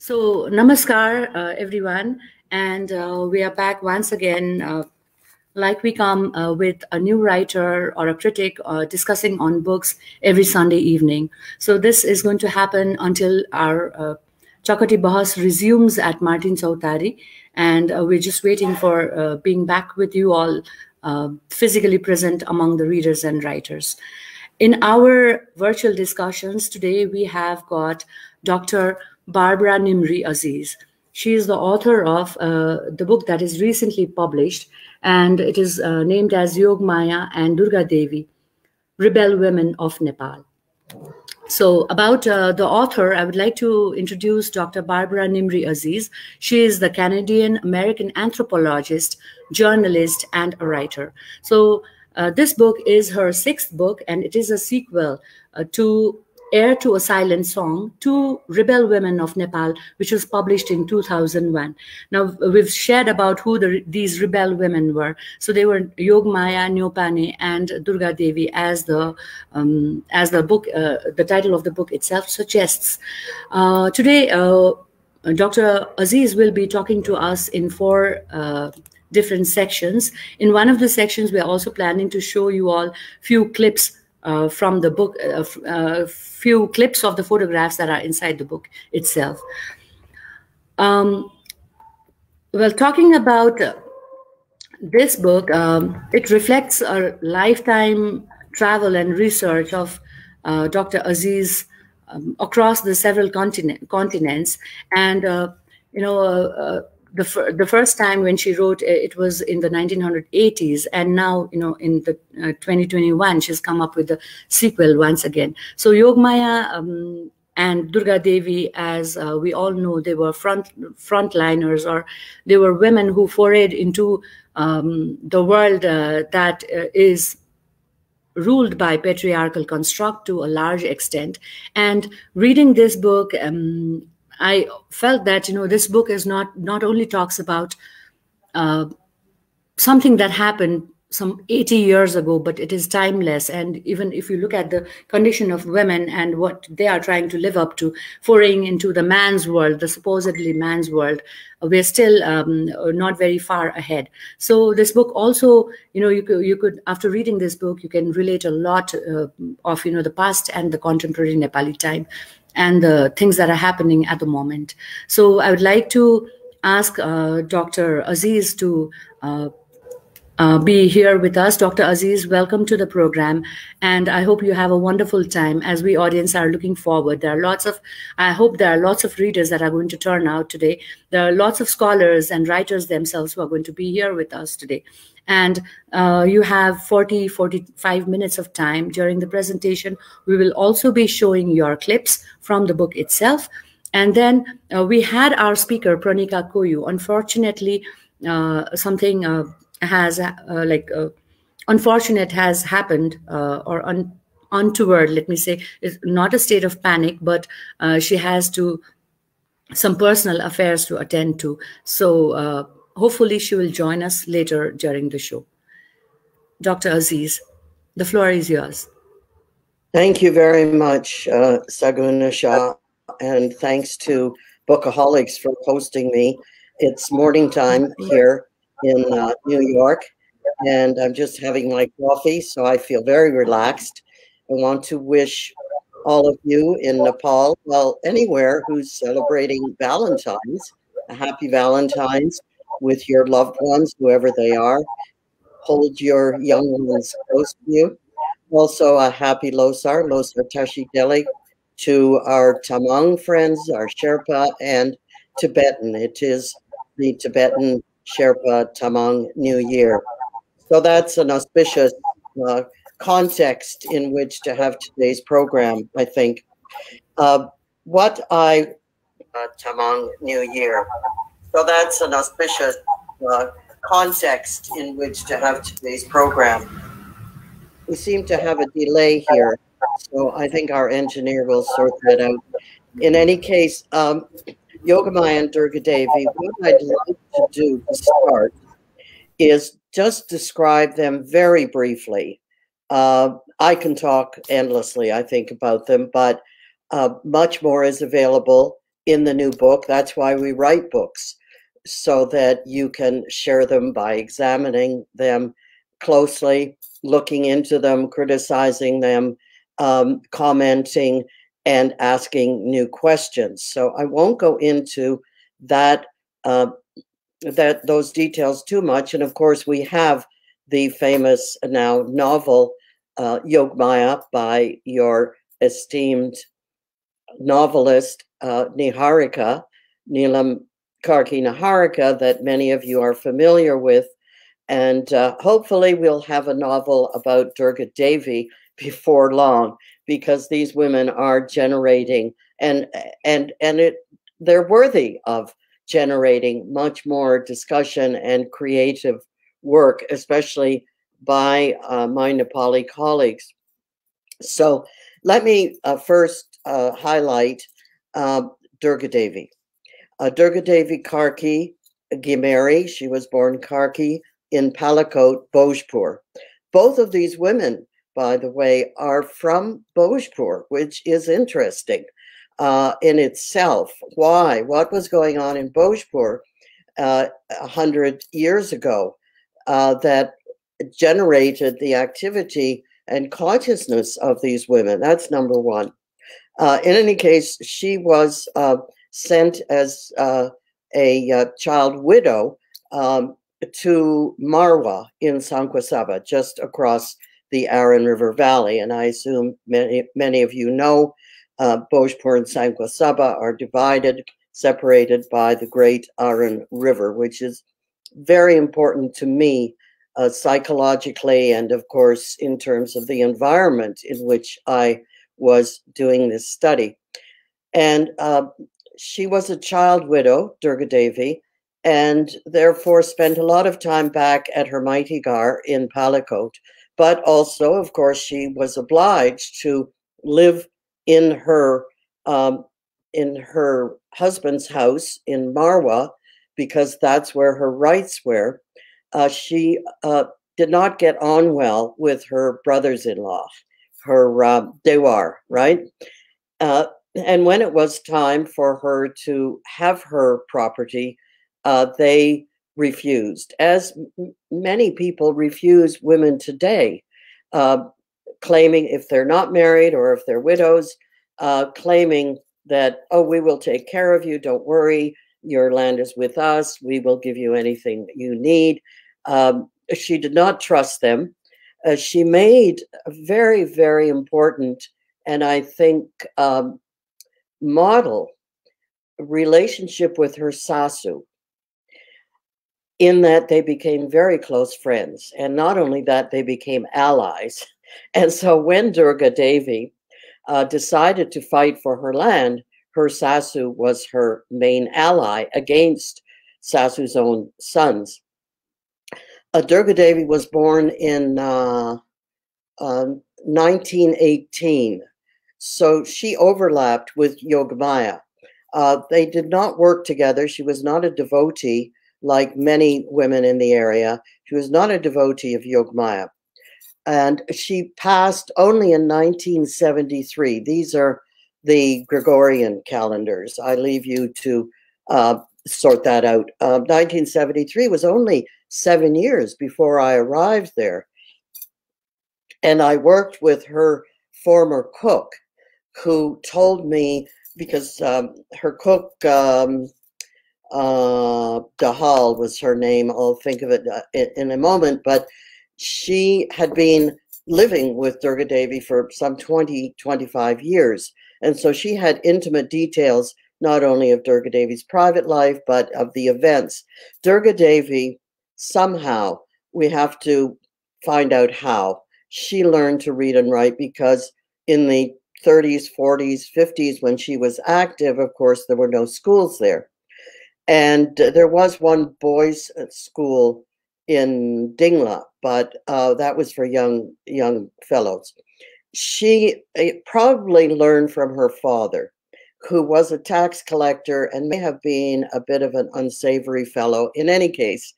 So, namaskar, everyone, and we are back once again. Like we come with a new writer or a critic discussing on books every Sunday evening. So, this is going to happen until our Chakati Bahas resumes at Martin Chautari, and we're just waiting for being back with you all physically present among the readers and writers. In our virtual discussions today, we have got Dr. Barbara Nimri Aziz. She is the author of the book that is recently published, and it is named as Yog Maya and Durga Devi, Rebel Women of Nepal. So, about the author, I would like to introduce Dr. Barbara Nimri Aziz. She is the Canadian-American anthropologist, journalist, and a writer. So, this book is her sixth book, and it is a sequel to Heir to a Silent Song, Two Rebel Women of Nepal, which was published in 2001. Now, we've shared about who these rebel women were. So they were Yog Maya, Nyopane, and Durga Devi, as the book, the title of the book itself suggests. Today, Dr. Aziz will be talking to us in four different sections. In one of the sections, we are also planning to show you all few clips from the book, few clips of the photographs that are inside the book itself. Well, talking about this book, it reflects a lifetime travel and research of Dr. Aziz across the several continents. And, the first time when she wrote, it was in the 1980s, and now, in the 2021, she's come up with the sequel once again. So Yog Maya and Durga Devi, as we all know, they were frontliners, or they were women who forayed into the world that is ruled by patriarchal construct to a large extent. And reading this book, I felt that, this book is not only talks about something that happened some 80 years ago, but it is timeless. And even if you look at the condition of women and what they are trying to live up to, foraying into the man's world, the supposedly man's world, we're still not very far ahead. So this book also, you could, after reading this book, you can relate a lot of, the past and the contemporary Nepali time, and the things that are happening at the moment. So I would like to ask Dr. Aziz to be here with us. Dr. Aziz, welcome to the program, and I hope you have a wonderful time. As we audience are looking forward, I hope there are lots of readers that are going to turn out today. There are lots of scholars and writers themselves who are going to be here with us today. And you have 45 minutes of time during the presentation. We will also be showing your clips from the book itself. And then we had our speaker, Pranika Koyu. Unfortunately, something unfortunate has happened, or untoward, let me say. It's not a state of panic, but she has some personal affairs to attend to. So hopefully she will join us later during the show. Dr. Aziz, the floor is yours. Thank you very much, Saguna Shah, and thanks to bOOkaholics for hosting me. It's morning time here in New York, and I'm just having my coffee, so I feel very relaxed. I want to wish all of you in Nepal, well, anywhere who's celebrating Valentine's, a happy Valentine's with your loved ones, whoever they are. Hold your young ones close to you. Also, a happy Losar Tashi Deli, to our Tamang friends, our Sherpa, and Tibetan. It is the Tibetan Sherpa Tamang New Year. So that's an auspicious context in which to have today's program, I think. Tamang New Year. So that's an auspicious context in which to have today's program. We seem to have a delay here, so I think our engineer will sort that out. In any case, Yogamaya and Durga Devi, what I'd like to do to start is just describe them very briefly. I can talk endlessly, I think, about them, but much more is available in the new book. That's why we write books, so that you can share them by examining them closely, looking into them, criticizing them, commenting, and asking new questions. So I won't go into that those details too much. And of course, we have the famous now novel Yogmaya by your esteemed novelist Niharika, Neelam Karki Niharika, that many of you are familiar with. And hopefully we'll have a novel about Durga Devi before long, because these women are generating and they're worthy of generating much more discussion and creative work, especially by my Nepali colleagues. So let me first highlight Durga Devi. Durga Devi Karki Gimeri, she was born Karki in Palakot, Bhojpur. Both of these women, by the way, are from Bhojpur, which is interesting in itself. Why? What was going on in Bhojpur 100 years ago that generated the activity and consciousness of these women? That's number one. In any case, she was sent as a child widow to Marwa in Sankwasaba, just across the Aran River Valley. And I assume many of you know Bhojpur and Sankwasaba are divided, separated by the great Aran River, which is very important to me psychologically, and of course in terms of the environment in which I was doing this study. And she was a child widow, Durga Devi, and therefore spent a lot of time back at her Maitigar in Palakot. But also, of course, she was obliged to live in her husband's house in Marwa, because that's where her rights were. She did not get on well with her brothers-in-law, her Dewar, right? And when it was time for her to have her property, they refused, as many people refuse women today, claiming if they're not married or if they're widows, claiming that, oh, we will take care of you, don't worry, your land is with us, we will give you anything that you need. She did not trust them. She made a very, very important, and I think model relationship with her Sasu, in that they became very close friends. And not only that, they became allies. And so when Durga Devi decided to fight for her land, her Sasu was her main ally against Sasu's own sons. Durga Devi was born in 1918. So she overlapped with Yogamaya. They did not work together. She was not a devotee like many women in the area. She was not a devotee of Yogamaya. And she passed only in 1973. These are the Gregorian calendars. I leave you to sort that out. 1973 was only 7 years before I arrived there. And I worked with her former cook, who told me, because her cook, Dahal was her name, I'll think of it in a moment, but she had been living with Durga Devi for some 20, 25 years. And so she had intimate details, not only of Durga Devi's private life, but of the events. Durga Devi, somehow, we have to find out how, she learned to read and write, because in the 30s, 40s, 50s, when she was active, of course, there were no schools there. And there was one boys' school in Dingla, but that was for young fellows. She probably learned from her father, who was a tax collector and may have been a bit of an unsavory fellow. In any case,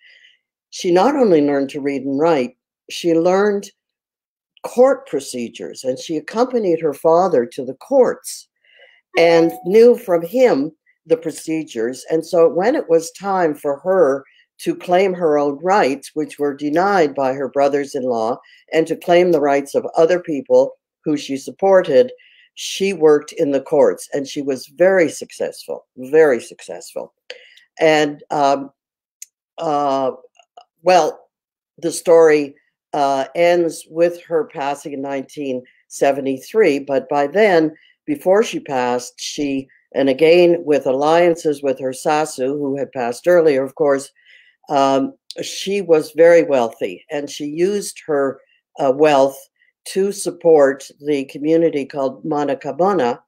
she not only learned to read and write, she learned court procedures, and she accompanied her father to the courts and knew from him the procedures. And so when it was time for her to claim her own rights, which were denied by her brothers-in-law, and to claim the rights of other people who she supported, she worked in the courts, and she was very successful, very successful. And well, the story ends with her passing in 1973, but by then, before she passed, and again with alliances with her Sasu, who had passed earlier, of course, she was very wealthy, and she used her wealth to support the community called Manakabana,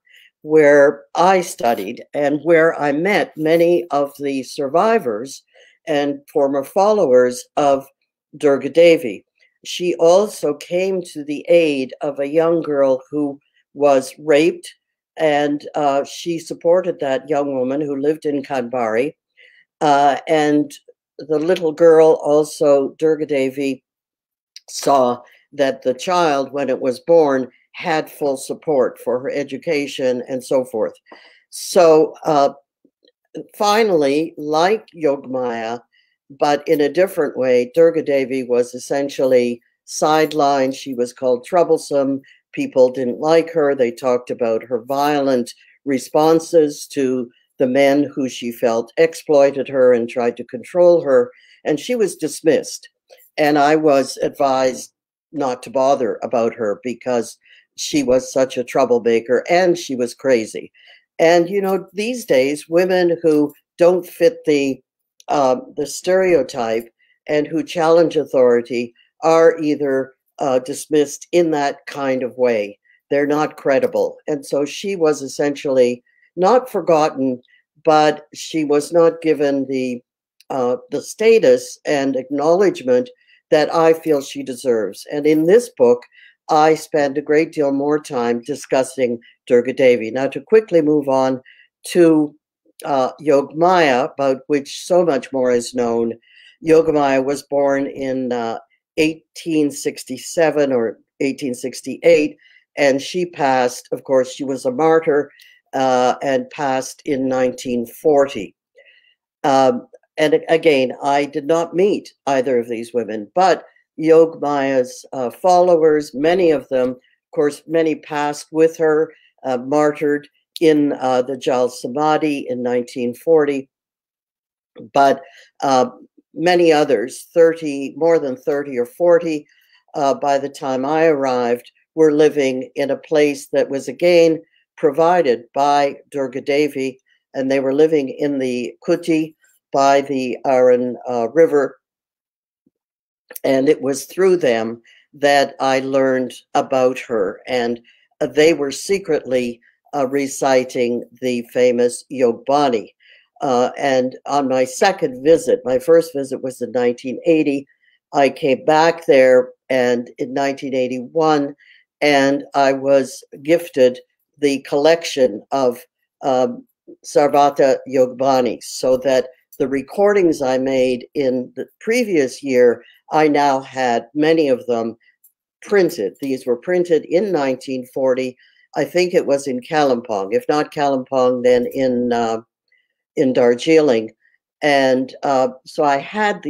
where I studied and where I met many of the survivors and former followers of Durga Devi. She also came to the aid of a young girl who was raped, and she supported that young woman who lived in Kanbari. And the little girl also, Durga Devi, saw that the child, when it was born, had full support for her education and so forth. So finally, like Yogamaya, but in a different way, Durga Devi was essentially sidelined. She was called troublesome. People didn't like her. They talked about her violent responses to the men who she felt exploited her and tried to control her. And she was dismissed. And I was advised not to bother about her because she was such a troublemaker and she was crazy. And, you know, these days, women who don't fit the stereotype and who challenge authority are either dismissed in that kind of way. They're not credible. And so she was essentially not forgotten, but she was not given the status and acknowledgement that I feel she deserves. And in this book, I spend a great deal more time discussing Durga Devi. Now, to quickly move on to Yogamaya, about which so much more is known. Yogamaya was born in 1867 or 1868, and she passed, of course, she was a martyr and passed in 1940. And again, I did not meet either of these women, but Yogamaya's followers, many of them, of course, many passed with her, martyred in the Jal Samadhi in 1940, but many others, more than 30 or 40, by the time I arrived, were living in a place that was again provided by Durga Devi, and they were living in the Kuti by the Aran River. And it was through them that I learned about her, and they were secretly reciting the famous Yogbani. And on my second visit, my first visit was in 1980, I came back there and in 1981, and I was gifted the collection of Sarvata Yogbani, so that the recordings I made in the previous year, I now had many of them printed. These were printed in 1940. I think it was in Kalimpong. If not Kalimpong, then in Darjeeling. And so I had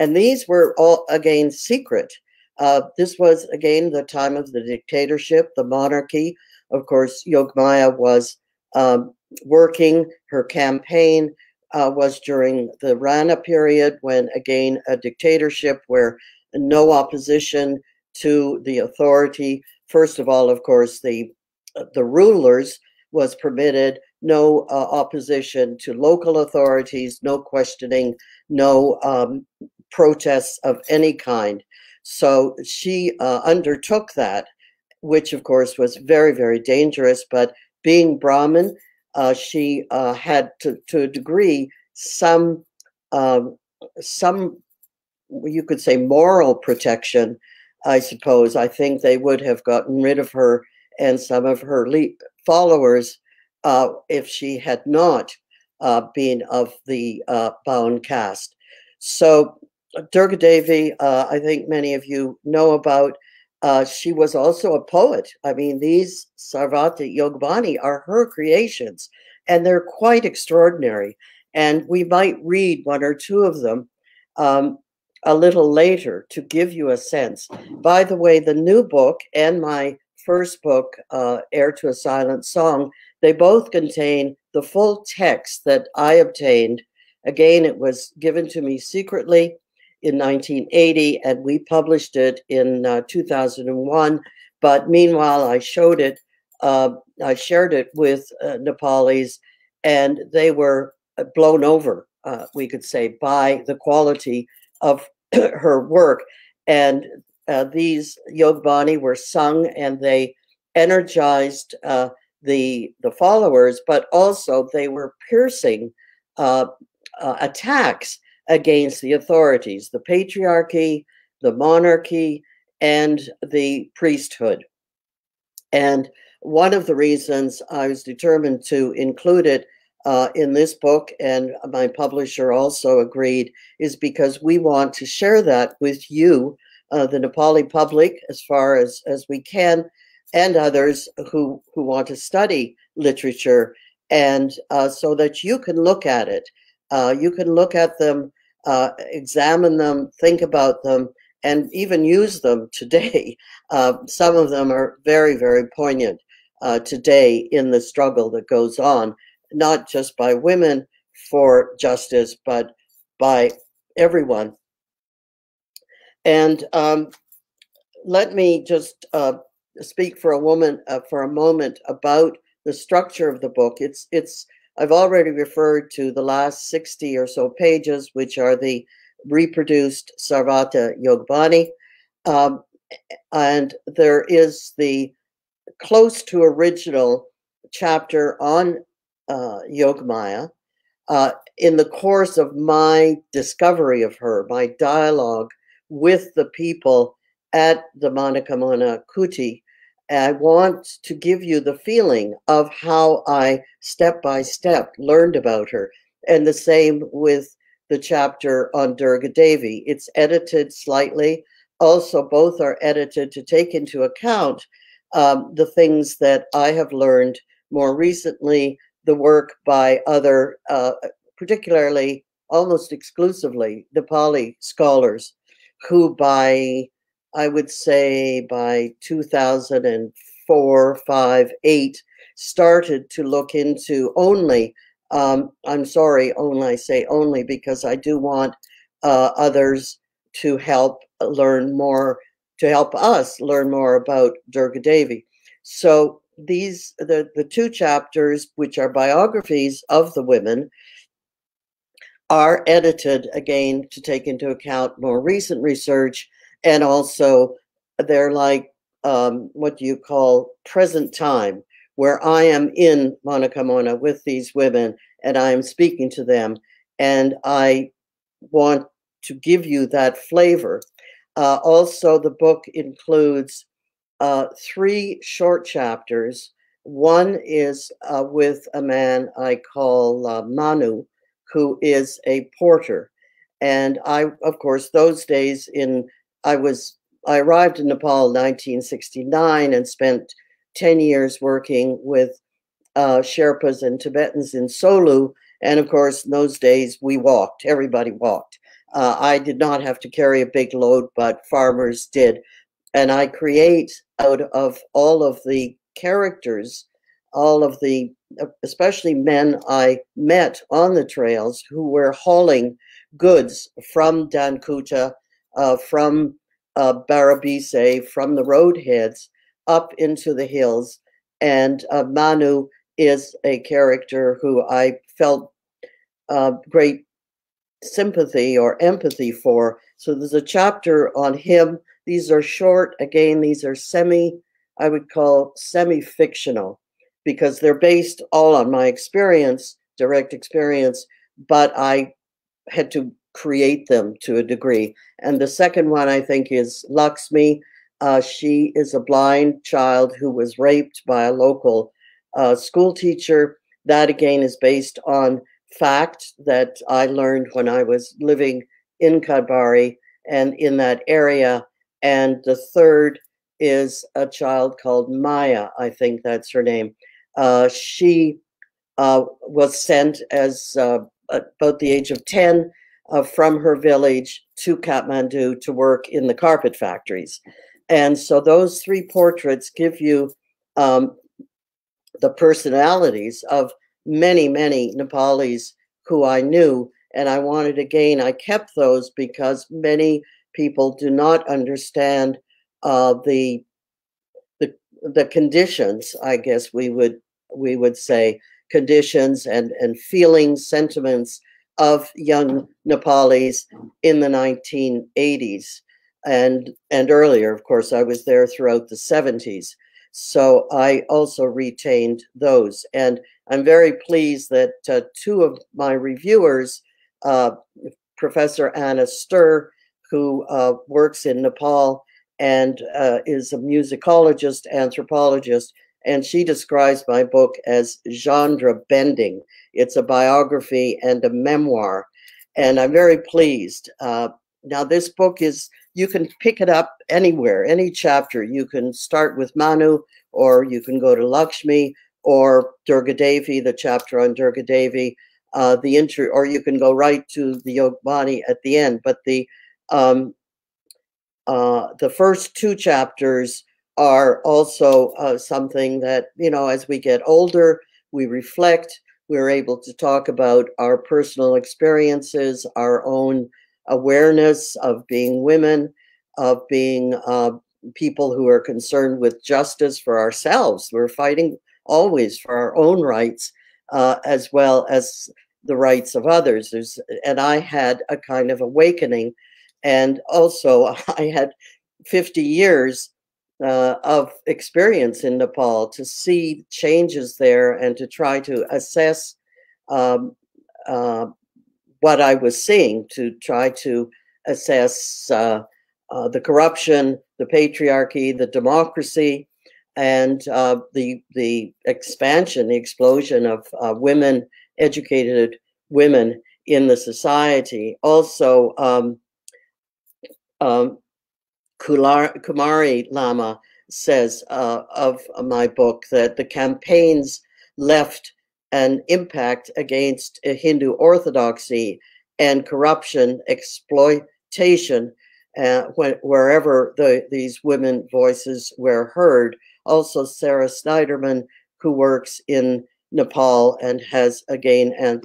and these were all, again, secret. This was, again, the time of the dictatorship, the monarchy. Of course, Yogamaya was working. Her campaign was during the Rana period, when, again, a dictatorship where no opposition to the authority. First of all, of course, the rulers was permitted, no opposition to local authorities, no questioning, no protests of any kind. So she undertook that, which of course was very, very dangerous. But being Brahmin, she had to a degree some you could say moral protection, I suppose. I think they would have gotten rid of her and some of her followers if she had not been of the Baun caste. So Durga Devi, I think many of you know about. She was also a poet. I mean, these Sarvata Yogbani are her creations. and they're quite extraordinary. And we might read one or two of them a little later to give you a sense. By the way, the new book and my first book, Heir to a Silent Song, they both contain the full text that I obtained. Again, it was given to me secretly in 1980, and we published it in 2001. But meanwhile, I showed it, I shared it with Nepalis, and they were blown over, we could say, by the quality of her work. And these Yogbani were sung, and they energized the followers, but also they were piercing attacks against the authorities, the patriarchy, the monarchy, and the priesthood. And one of the reasons I was determined to include it in this book, and my publisher also agreed, is because we want to share that with you, the Nepali public, as far as we can, and others who want to study literature, and so that you can look at it. You can look at them, examine them, think about them, and even use them today. Some of them are very, very poignant today in the struggle that goes on, not just by women for justice, but by everyone. And let me just speak for a moment about the structure of the book. I've already referred to the last 60 or so pages, which are the reproduced Sarvata Yogbani. And there is the close to original chapter on Yogamaya. In the course of my discovery of her, my dialogue with the people at the Manakamana Kuti, I want to give you the feeling of how I step by step learned about her. And the same with the chapter on Durga Devi. It's edited slightly. Also, both are edited to take into account the things that I have learned more recently, the work by other, particularly almost exclusively Nepali scholars, who I would say by 2004, 5, 8, started to look into only, I'm sorry, I say only because I do want others to help learn more, to help us learn more about Durga Devi. So the two chapters, which are biographies of the women, are edited again to take into account more recent research, and also they're like what do you call present time, where I am in Manakamona with these women and I am speaking to them, and I want to give you that flavor. Also, the book includes 3 short chapters. One is with a man I call Manu, who is a porter. And I, of course, those days I arrived in Nepal in 1969 and spent 10 years working with Sherpas and Tibetans in Solu. And of course, in those days, we walked. Everybody walked. I did not have to carry a big load, but farmers did. And I create out of all of the characters, all of the, especially men I met on the trails who were hauling goods from Dankuta, from Barabise, from the roadheads up into the hills. And Manu is a character who I felt great sympathy or empathy for. So there's a chapter on him. These are short. Again, these are I would call semi-fictional, because they're based all on my experience, direct experience, but I had to create them to a degree. And the second one, I think, is Lakshmi. She is a blind child who was raped by a local school teacher. That, again, is based on fact that I learned when I was living in Kadbari and in that area. And the third is a child called Maya, I think that's her name. She was sent as about the age of 10 from her village to Kathmandu to work in the carpet factories. And so those three portraits give you the personalities of many, many Nepalis who I knew. And I wanted, again, I kept those because many people do not understand the conditions, I guess we would say, conditions and feelings, sentiments of young Nepalis in the 1980s and earlier. Of course, I was there throughout the 70s. So I also retained those. And I'm very pleased that two of my reviewers, Professor Anna Stur, who works in Nepal and is a musicologist, anthropologist, and she describes my book as genre bending. It's a biography and a memoir, and I'm very pleased. Now, this book is, you can pick it up anywhere, any chapter. You can start with Manu, or you can go to Lakshmi, or Durga Devi, the chapter on Durga Devi, or you can go right to the Yogbani at the end. But the first two chapters are also something that, you know, as we get older, we reflect, we're able to talk about our personal experiences, our own awareness of being women, of being people who are concerned with justice for ourselves. We're fighting always for our own rights, as well as the rights of others. And I had a kind of awakening. And also, I had 50 years of experience in Nepal to see changes there and to try to assess what I was seeing, to try to assess the corruption, the patriarchy, the democracy, and the expansion, the explosion of women, educated women in the society. Also, Kumari Lama says of my book that the campaigns left an impact against Hindu orthodoxy and corruption, exploitation, wherever these women voices were heard. Also, Sarah Snyderman, who works in Nepal and has, again, an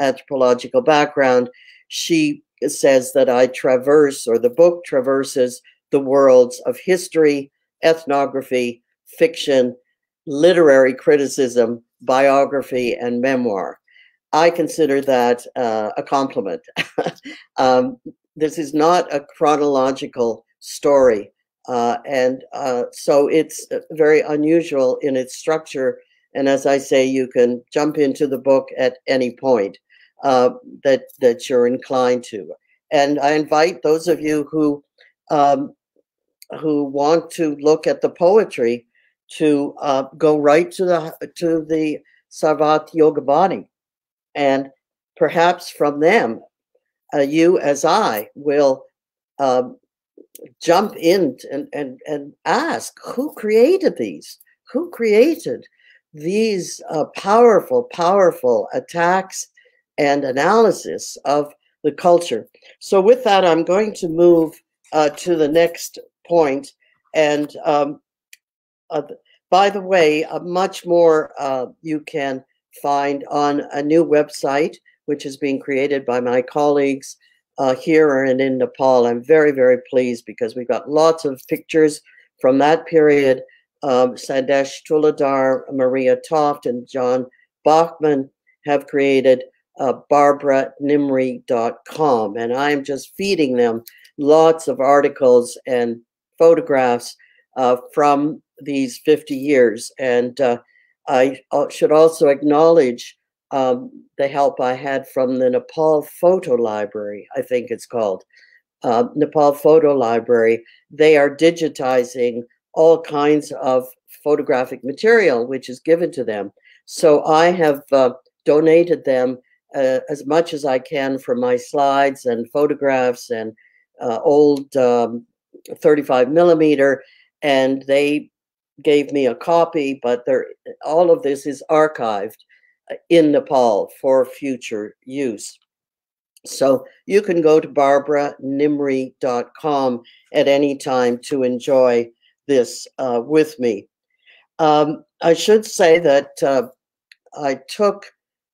anthropological background, she says that I traverse, or the book traverses, the worlds of history, ethnography, fiction, literary criticism, biography, and memoir. I consider that a compliment. This is not a chronological story, and so it's very unusual in its structure. And as I say, you can jump into the book at any point that you're inclined to. And I invite those of you who want to look at the poetry to go right to the Sarvat Yogabani, and perhaps from them, you as I will jump in and ask, who created these? Who created these powerful attacks and analysis of the culture? So with that, I'm going to move to the next point. And by the way, much more you can find on a new website, which is being created by my colleagues here and in Nepal. I'm very, very pleased because we've got lots of pictures from that period. Sandesh Tuladar, Maria Toft, and John Bachman have created BarbaraNimri.com, and I'm just feeding them lots of articles and photographs from these 50 years. And I should also acknowledge the help I had from the Nepal Photo Library, I think it's called, Nepal Photo Library. They are digitizing all kinds of photographic material which is given to them. So I have donated them as much as I can for my slides and photographs and old 35 millimeter, and they gave me a copy, but all of this is archived. in Nepal for future use. So you can go to barbaranimri.com at any time to enjoy this with me. I should say that I took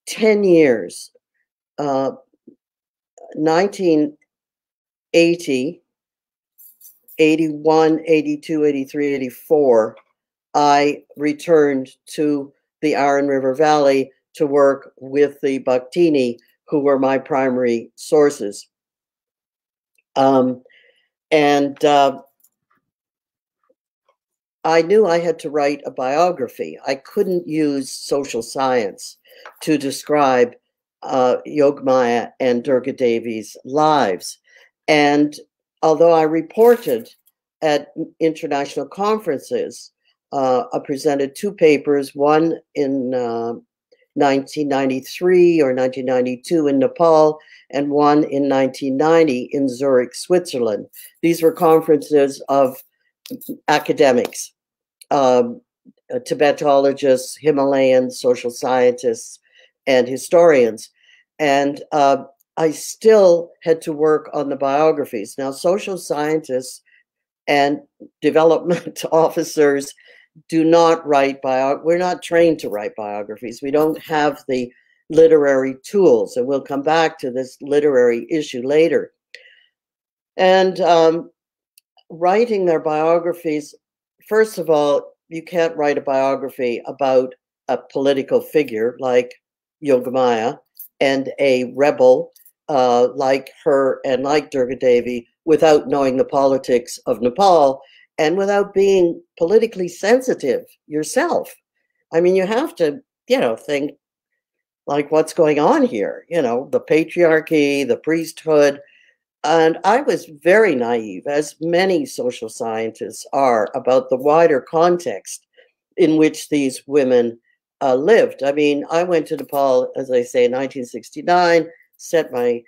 10 years, 1980, 81, 82, 83, 84, I returned to the Aran River Valley to work with the Bhaktini, who were my primary sources. I knew I had to write a biography. I couldn't use social science to describe Yogamaya and Durga Devi's lives. And although I reported at international conferences, I presented 2 papers, one in 1993 or 1992 in Nepal, and one in 1990 in Zurich, Switzerland. These were conferences of academics, Tibetologists, Himalayan social scientists, and historians. And I still had to work on the biographies. Now, social scientists and development officers do not write we're not trained to write biographies. We don't have the literary tools, and we'll come back to this literary issue later. And writing their biographies, first of all, you can't write a biography about a political figure like Yogamaya and a rebel like her and like Durga Devi without knowing the politics of Nepal and without being politically sensitive yourself. I mean, you have to, think like what's going on here, the patriarchy, the priesthood. And I was very naive, as many social scientists are, about the wider context in which these women lived. I mean, I went to Nepal, as I say, in 1969, set my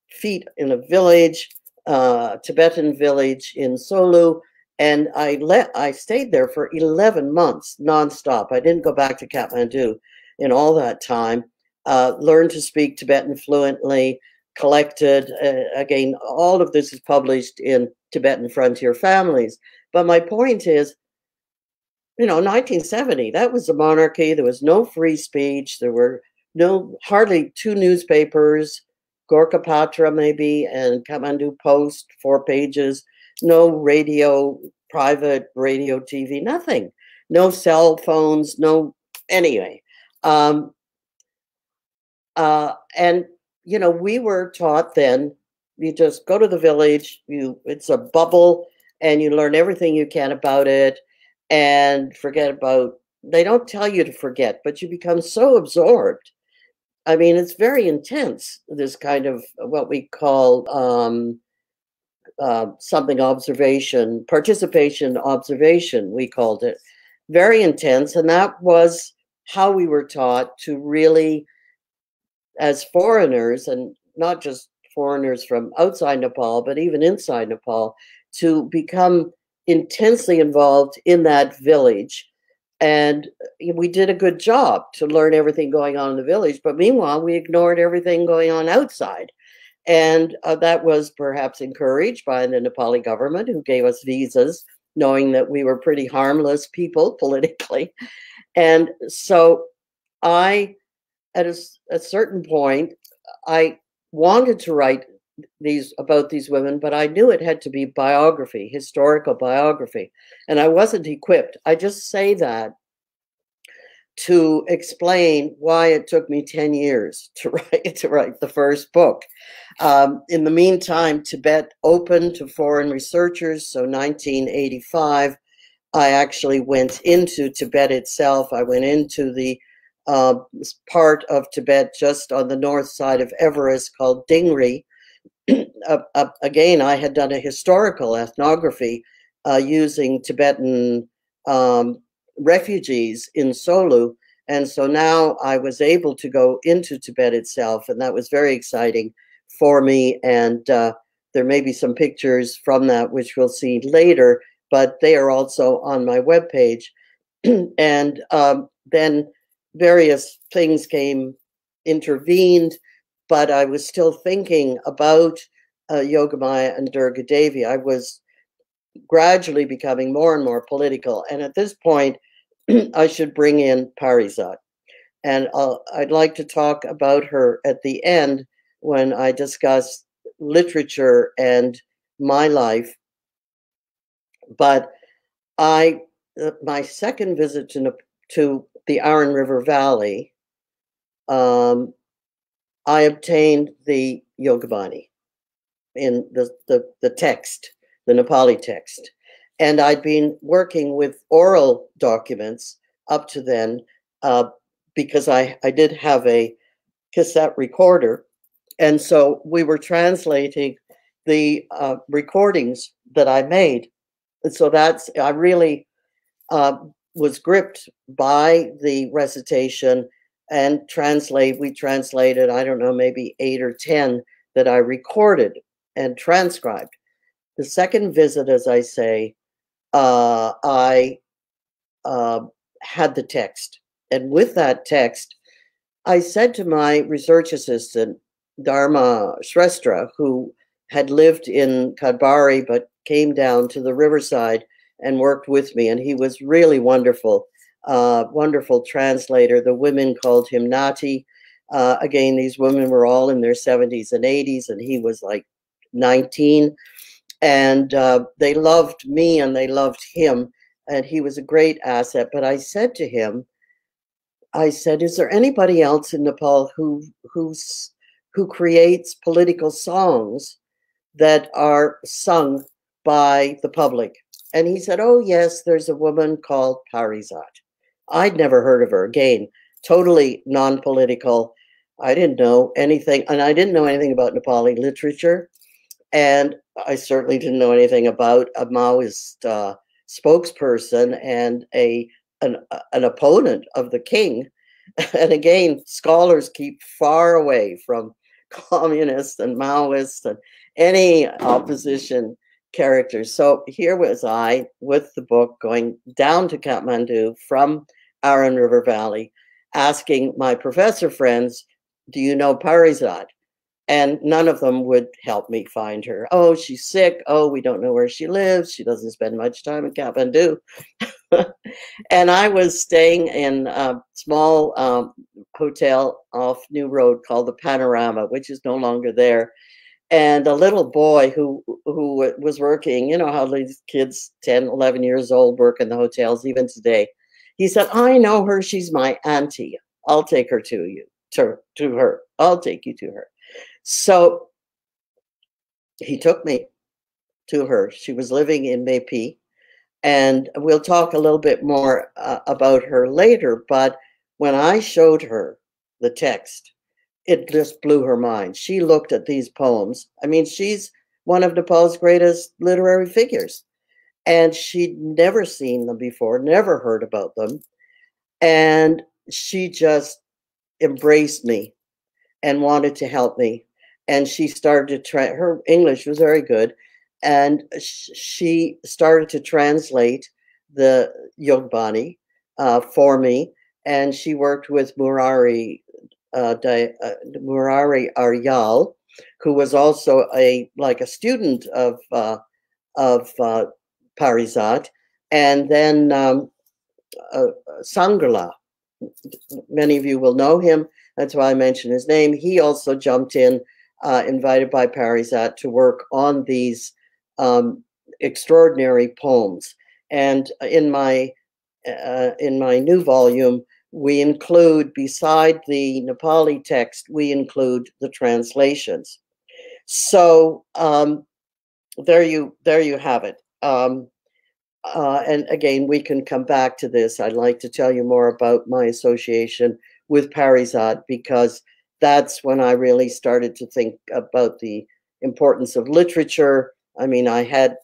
feet in a village, Tibetan village in Solu, and I stayed there for 11 months nonstop. I didn't go back to Kathmandu in all that time. Learned to speak Tibetan fluently, collected, again, all of this is published in Tibetan Frontier Families. But my point is, 1970, that was a monarchy. There was no free speech. There were hardly 2 newspapers, Gorkha Patra maybe, and Kathmandu Post, 4 pages, no radio, private radio, TV, nothing, no cell phones, anyway. And, we were taught then, you just go to the village, it's a bubble, and you learn everything you can about it and forget about, they don't tell you to forget, but you become so absorbed. I mean, it's very intense, this kind of what we call something observation, participation observation, we called it. Very intense. And that was how we were taught to really, as foreigners, and not just foreigners from outside Nepal, but even inside Nepal, to become intensely involved in that village. And we did a good job to learn everything going on in the village. But meanwhile, we ignored everything going on outside. And that was perhaps encouraged by the Nepali government, who gave us visas, knowing that we were pretty harmless people politically. And so at a certain point, I wanted to write about these women, but I knew it had to be biography, historical biography, and I wasn't equipped. I just say that to explain why it took me 10 years to write the first book. In the meantime, Tibet opened to foreign researchers. So 1985, I actually went into Tibet itself. I went into the part of Tibet just on the north side of Everest called Dingri. Again, I had done a historical ethnography using Tibetan refugees in Solu. And so now I was able to go into Tibet itself, and that was very exciting for me. And there may be some pictures from that, which we'll see later, but they are also on my webpage. And then various things intervened, but I was still thinking about Yogamaya and Durga Devi. I was gradually becoming more and more political. And at this point, I should bring in Parizat. And I'd like to talk about her at the end when I discuss literature and my life. But my second visit to the Aran River Valley, I obtained the Yogamani in the text, the Nepali text. And I'd been working with oral documents up to then because I did have a cassette recorder. And so we were translating the recordings that I made. And so I really was gripped by the recitation and we translated, I don't know, maybe 8 or 10 that I recorded and transcribed. The second visit, as I say, I had the text. And with that text, I said to my research assistant, Dharma Shrestha, who had lived in Kadbari but came down to the riverside and worked with me, and he was really wonderful, wonderful translator. The women called him Nati. Again, these women were all in their 70s and 80s, and he was like 19. And they loved me and they loved him, and he was a great asset. But I said to him, is there anybody else in Nepal who creates political songs that are sung by the public? And he said, oh, yes, there's a woman called Parizat. I'd never heard of her. Again, totally non-political. I didn't know anything, and I didn't know anything about Nepali literature. And I certainly didn't know anything about a Maoist spokesperson and an opponent of the king. And again, scholars keep far away from communists and Maoists and any opposition characters. So here was I with the book going down to Kathmandu from Aran River Valley, asking my professor friends, do you know Parizat? And none of them would help me find her. Oh, she's sick. Oh, we don't know where she lives. She doesn't spend much time in Kathmandu. And I was staying in a small hotel off New Road called the Panorama, which is no longer there. And a little boy who was working, you know how these kids, 10, 11 years old, work in the hotels even today. He said, I know her. She's my auntie. I'll take her to her. I'll take you to her. So he took me to her. She was living in Mepi. And we'll talk a little bit more about her later. But when I showed her the text, it just blew her mind. She looked at these poems. I mean, she's one of Nepal's greatest literary figures. And she'd never seen them before, never heard about them. And she just embraced me and wanted to help me. And she started to her English was very good. And she started to translate the Yogbani for me. And she worked with Murari Aryal, who was also a student of Parizat. And then Sangala, many of you will know him. That's why I mentioned his name. He also jumped in, invited by Parizat to work on these extraordinary poems. And in my new volume, we include, beside the Nepali text, we include the translations. So there you have it. And again, we can come back to this. I'd like to tell you more about my association with Parizat, because that's when I really started to think about the importance of literature. I mean, I had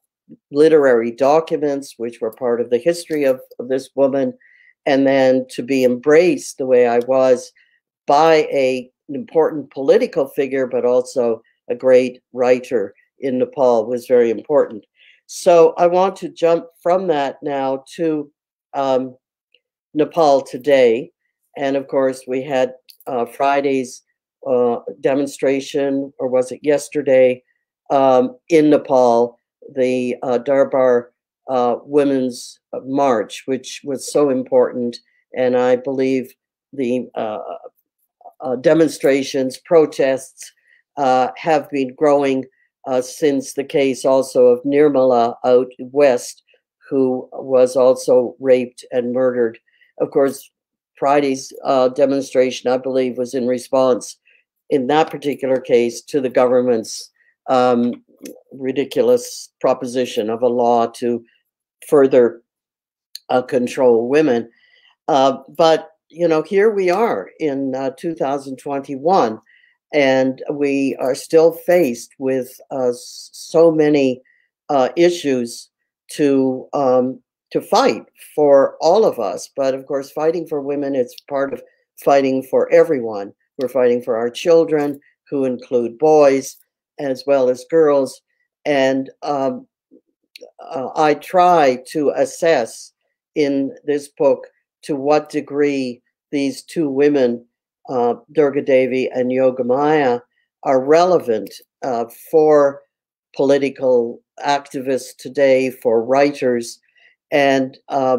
literary documents which were part of the history of this woman, and then to be embraced the way I was by an important political figure, but also a great writer in Nepal was very important. So I want to jump from that now to Nepal today. And of course, we had Friday's demonstration, or was it yesterday, in Nepal, the Darbar Women's March, which was so important. And I believe the demonstrations, protests have been growing since the case also of Nirmala out west, who was also raped and murdered. Of course, Friday's demonstration, I believe, was in response, in that particular case, to the government's ridiculous proposition of a law to further control women. But, you know, here we are in 2021, and we are still faced with so many issues to fight for all of us. But of course, fighting for women is part of fighting for everyone. We're fighting for our children, who include boys as well as girls. And I try to assess in this book to what degree these two women, Durga Devi and Yogamaya, are relevant for political activists today, for writers. And I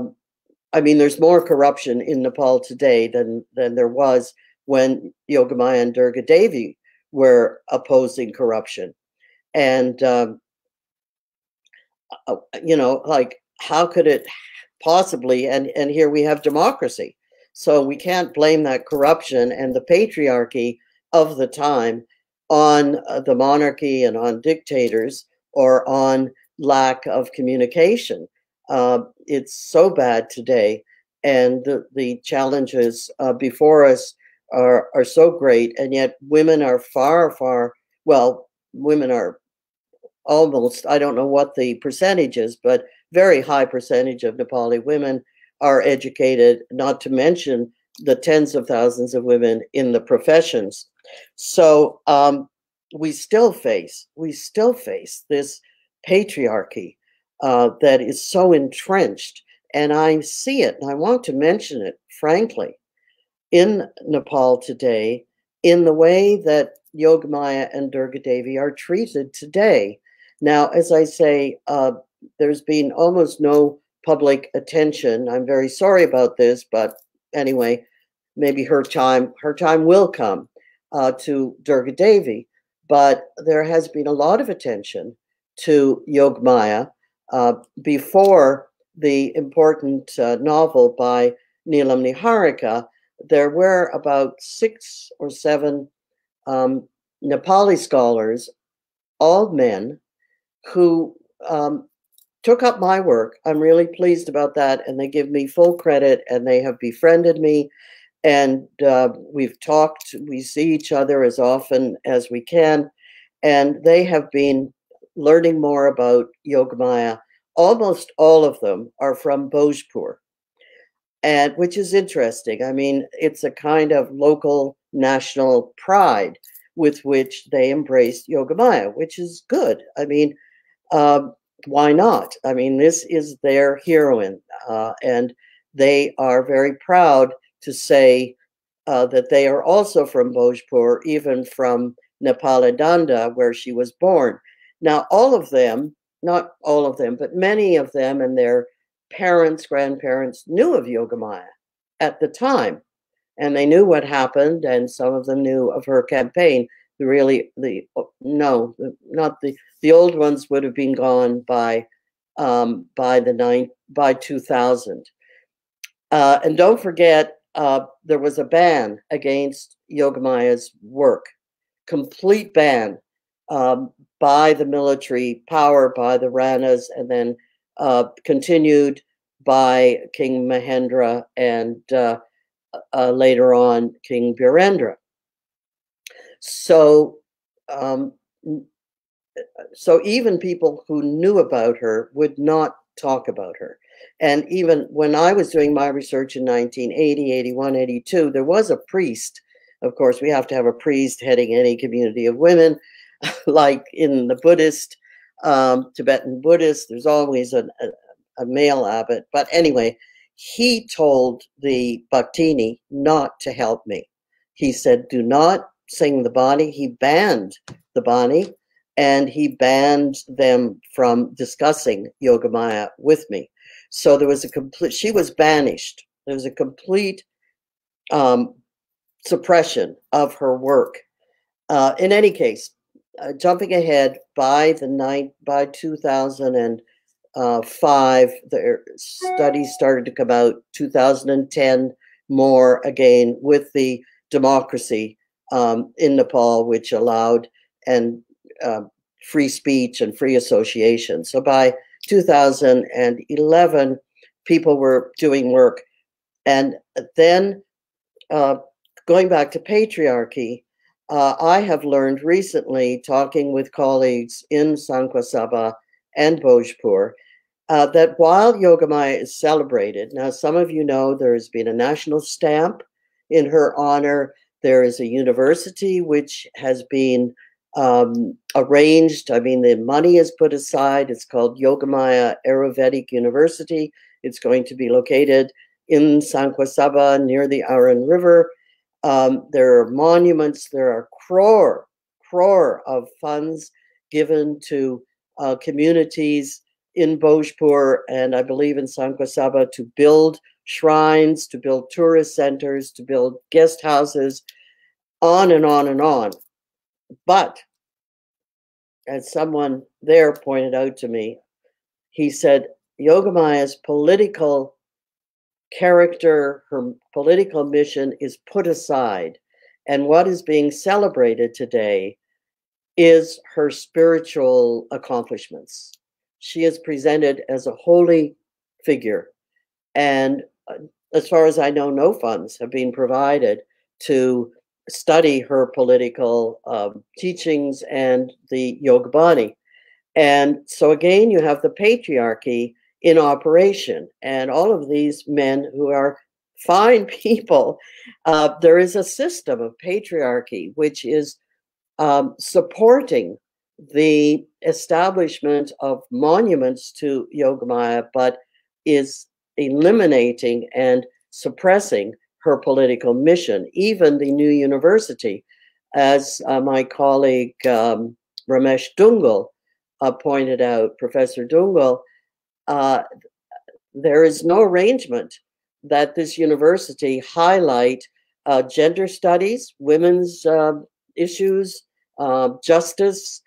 mean, there's more corruption in Nepal today than there was when Yogamaya and Durga Devi were opposing corruption. And, you know, like, how could it possibly, and here we have democracy. So we can't blame that corruption and the patriarchy of the time on the monarchy and on dictators or on lack of communication. It's so bad today, and the challenges before us are so great, and yet women are well, women are almost, I don't know what the percentage is, but very high percentage of Nepali women are educated, not to mention the tens of thousands of women in the professions. So we still face this patriarchy that is so entrenched. And I see it, and I want to mention it, frankly, in Nepal today, in the way that Yogamaya and Durga Devi are treated today. Now, as I say, there's been almost no public attention. I'm very sorry about this, but anyway, maybe her time will come to Durga Devi. But there has been a lot of attention to Yogamaya before the important novel by Neelam Niharika. There were about 6 or 7 Nepali scholars, all men, who took up my work. I'm really pleased about that, and they give me full credit, and they have befriended me, and we've talked. We see each other as often as we can, and they have been learning more about Yogamaya. Almost all of them are from Bhojpur, and which is interesting. I mean, it's a kind of local national pride with which they embraced Yogamaya, which is good. I mean, why not? I mean, this is their heroine, and they are very proud to say that they are also from Bhojpur, even from Nepaladanda, where she was born. Now, all of them, not all of them, but many of them and their parents, grandparents knew of Yogamaya at the time, and they knew what happened, and some of them knew of her campaign. The old ones would have been gone by 2000. And don't forget, there was a ban against Yogamaya's work, complete ban by the military power, by the Ranas, and then continued by King Mahendra and later on King Birendra. So even people who knew about her would not talk about her. And even when I was doing my research in 1980, 81, 82, there was a priest. Of course, we have to have a priest heading any community of women, like in the Buddhist, Tibetan Buddhist, there's always a male abbot. But anyway, he told the Bhaktini not to help me. He said, do not sing the Bani. He banned the Bani, and he banned them from discussing Yogamaya with me. So there was a complete, she was banished. There was a complete suppression of her work. In any case, jumping ahead, by 2005, the studies started to come out. 2010, more again with the democracy in Nepal, which allowed and free speech and free association. So by 2011, people were doing work. And then going back to patriarchy, I have learned recently, talking with colleagues in Sankwa Sabha and Bhojpur, that while Yogamaya is celebrated, now some of you know there's been a national stamp in her honor. There is a university which has been arranged. I mean, the money is put aside. It's called Yogamaya Ayurvedic University. It's going to be located in Sankwa Sabha near the Aran River. There are monuments. There are crore of funds given to communities in Bhojpur and I believe in Sankwa Sabha to build shrines, to build tourist centers, to build guest houses, on and on and on. But as someone there pointed out to me, he said Yogamaya's political character, her political mission is put aside. And what is being celebrated today is her spiritual accomplishments. She is presented as a holy figure. And as far as I know, no funds have been provided to study her political teachings and the Yogbani. And so again, you have the patriarchy in operation, and all of these men who are fine people. There is a system of patriarchy which is supporting the establishment of monuments to Yogamaya, but is eliminating and suppressing her political mission. Even the new university, as my colleague Ramesh Dungal pointed out, Professor Dungal, there is no arrangement that this university highlight gender studies, women's issues, justice,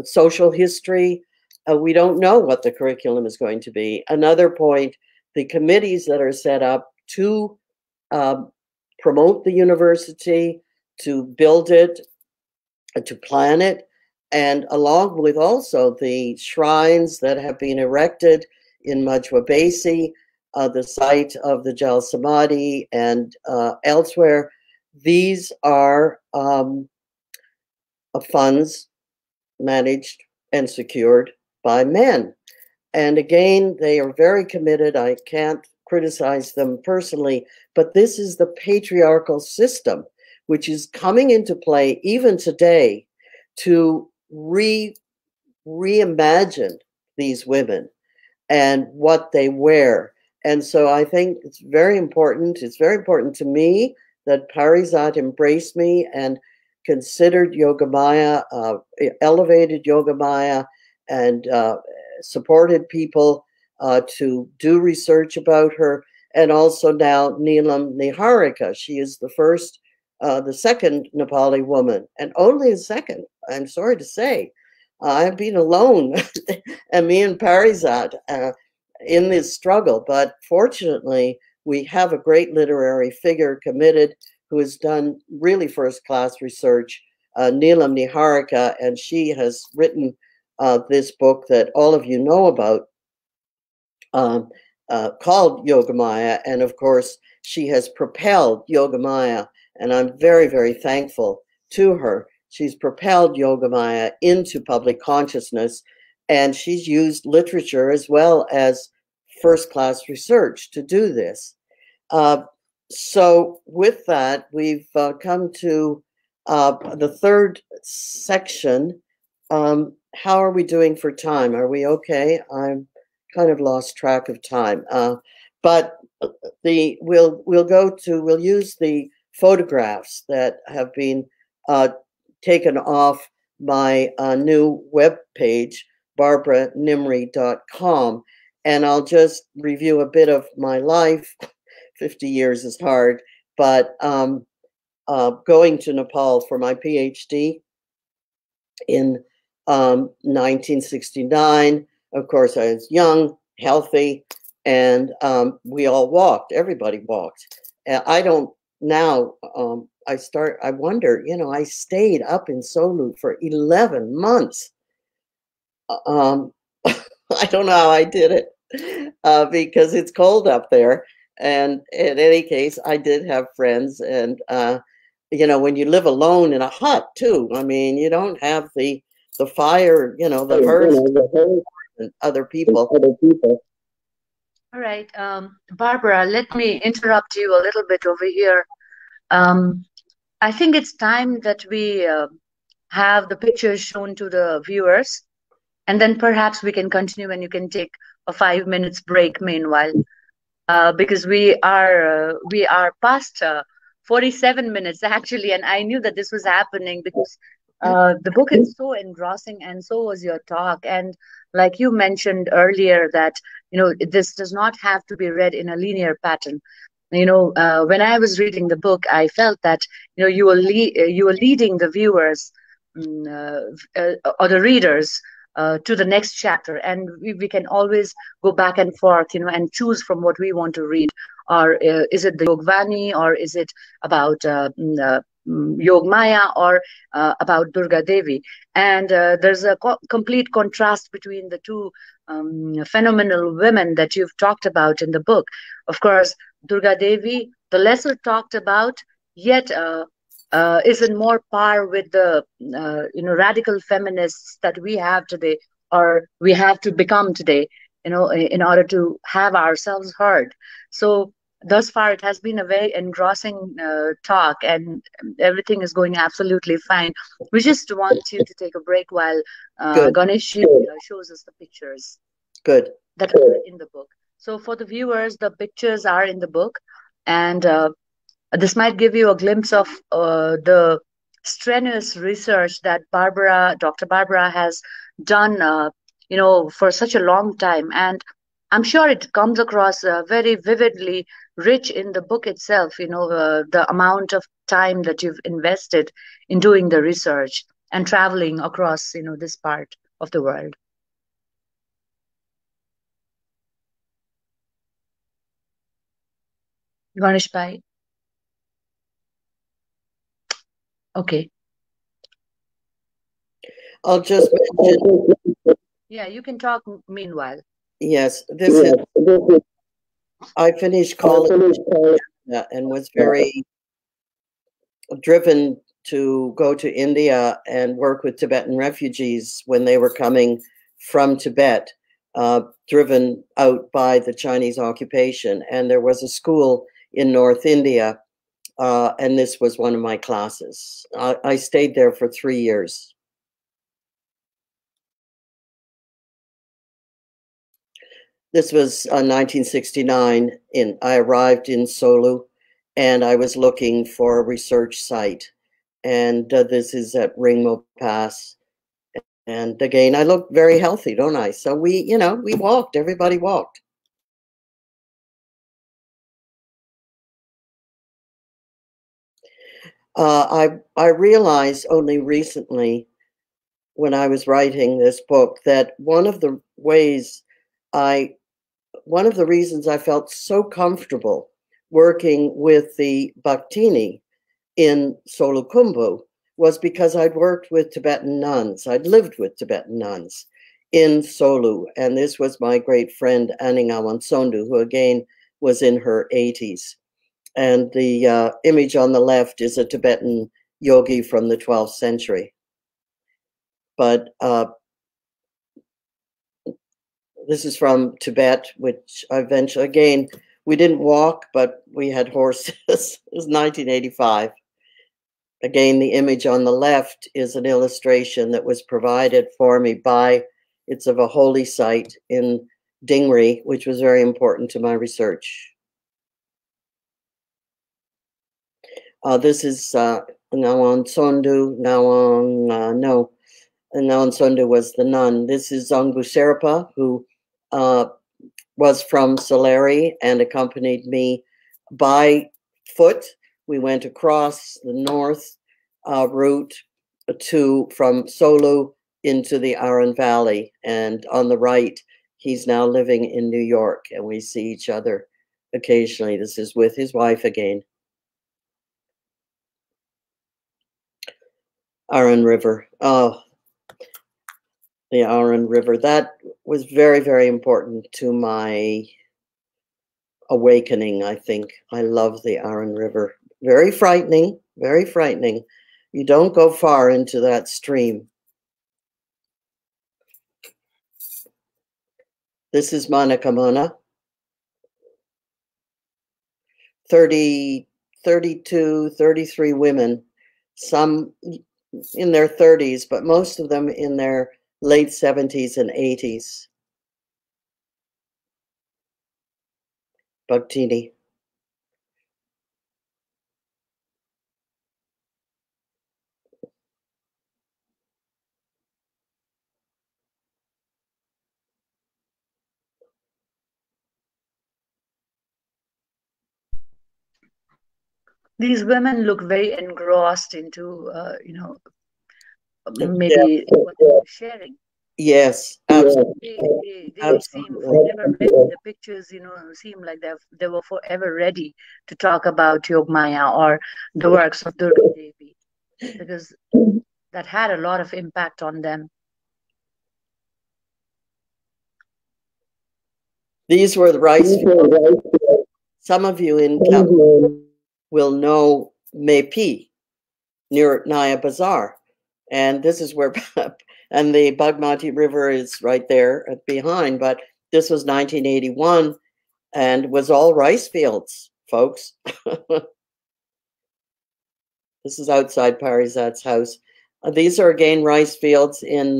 social history. We don't know what the curriculum is going to be. Another point, the committees that are set up to promote the university, to build it, to plan it, and along with also the shrines that have been erected in Majwabesi, the site of the Jal Samadhi, and elsewhere, these are funds managed and secured by men. And again, they are very committed. I can't criticize them personally, but this is the patriarchal system which is coming into play even today to reimagine these women and what they wear. And so I think it's very important. It's very important to me that Parizat embraced me and considered Yogamaya, elevated Yogamaya, and supported people to do research about her. And also now Neelam Niharika. She is the second Nepali woman, and only the second, I'm sorry to say. I've been alone, and me and Parizat, in this struggle. But fortunately, we have a great literary figure committed who has done really first-class research, Neelam Niharika, and she has written this book that all of you know about, called Yogamaya. And of course, she has propelled Yogamaya, and I'm very, very thankful to her. She's propelled Yogamaya into public consciousness, and she's used literature as well as first-class research to do this. So with that, we've come to the third section. How are we doing for time? Are we okay? kind of lost track of time. But we'll use the photographs that have been taken off my new web page, barbaranimri.com, and I'll just review a bit of my life. 50 years is hard, but going to Nepal for my PhD in 1969. Of course, I was young, healthy, and we all walked. Everybody walked. I don't now. I wonder. I stayed up in Solu for 11 months. I don't know how I did it because it's cold up there. And in any case, I did have friends, and when you live alone in a hut too, I mean, you don't have the fire, the hearth, and other people. All right, Barbara, let me interrupt you a little bit over here. I think it's time that we have the pictures shown to the viewers, and then perhaps we can continue, and you can take a 5 minutes break meanwhile, because we are past 47 minutes actually, and I knew that this was happening because the book is so engrossing, and so was your talk. And like you mentioned earlier, that this does not have to be read in a linear pattern. When I was reading the book, I felt that you were leading the viewers or the readers to the next chapter, and we can always go back and forth, and choose from what we want to read. Or is it the Yogvani, or is it about Yogmaya, or about Durga Devi? And there's a complete contrast between the two phenomenal women that you've talked about in the book. Of course, Durga Devi, the lesser talked about, yet is in more par with the radical feminists that we have today, or we have to become today, in order to have ourselves heard. So thus far, it has been a very engrossing talk, and everything is going absolutely fine. We just want you to take a break while Ganesh shows us the pictures. Good. That are in the book. So for the viewers, the pictures are in the book, and this might give you a glimpse of the strenuous research that Dr. Barbara has done, for such a long time. And I'm sure it comes across very vividly rich in the book itself, the amount of time that you've invested in doing the research and traveling across, this part of the world. Ganesh Bhai. Okay. I'll just mention. Yeah, you can talk meanwhile. Yes, I finished college and was very driven to go to India and work with Tibetan refugees when they were coming from Tibet, driven out by the Chinese occupation. And there was a school in North India, and this was one of my classes. I stayed there for 3 years. This was 1969. I arrived in Solu, and I was looking for a research site. And this is at Ringmo Pass. And again, I look very healthy, don't I? So we walked. Everybody walked. I realized only recently, when I was writing this book, that one of the reasons I felt so comfortable working with the Bhaktini in Solukhumbu was because I'd worked with Tibetan nuns. I'd lived with Tibetan nuns in Solu. And this was my great friend, Aningawan Sondu, who again was in her 80s. And the image on the left is a Tibetan yogi from the 12th century. But this is from Tibet, which eventually, again, we didn't walk, but we had horses. It was 1985. Again, the image on the left is an illustration that was provided for me it's of a holy site in Dingri, which was very important to my research. This is Nawang Sondu. Nawang Sondu was the nun. This is Zongbu Sherpa, who was from Solari and accompanied me by foot. We went across the north route from Solu into the Aran Valley. And on the right, he's now living in New York, and we see each other occasionally. This is with his wife again. Aran River. Oh, the Aran River. That was very, very important to my awakening, I think. I love the Aran River. Very frightening, very frightening. You don't go far into that stream. This is Manakamana. 32, 33 women, some in their 30s, but most of them in their late 70s and 80s. Bhaktini. These women look very engrossed into, maybe what they were sharing. Yes, absolutely. They seem forever ready. The pictures, seem like they were forever ready to talk about Yogmaya or the works of Durga Devi, because that had a lot of impact on them. These were the rice fields. Some of you in Calcutta will know Mepi near Naya Bazaar. And this is where, and the Bagmati River is right there behind, but this was 1981 and was all rice fields, folks. This is outside Parizad's house. These are again rice fields in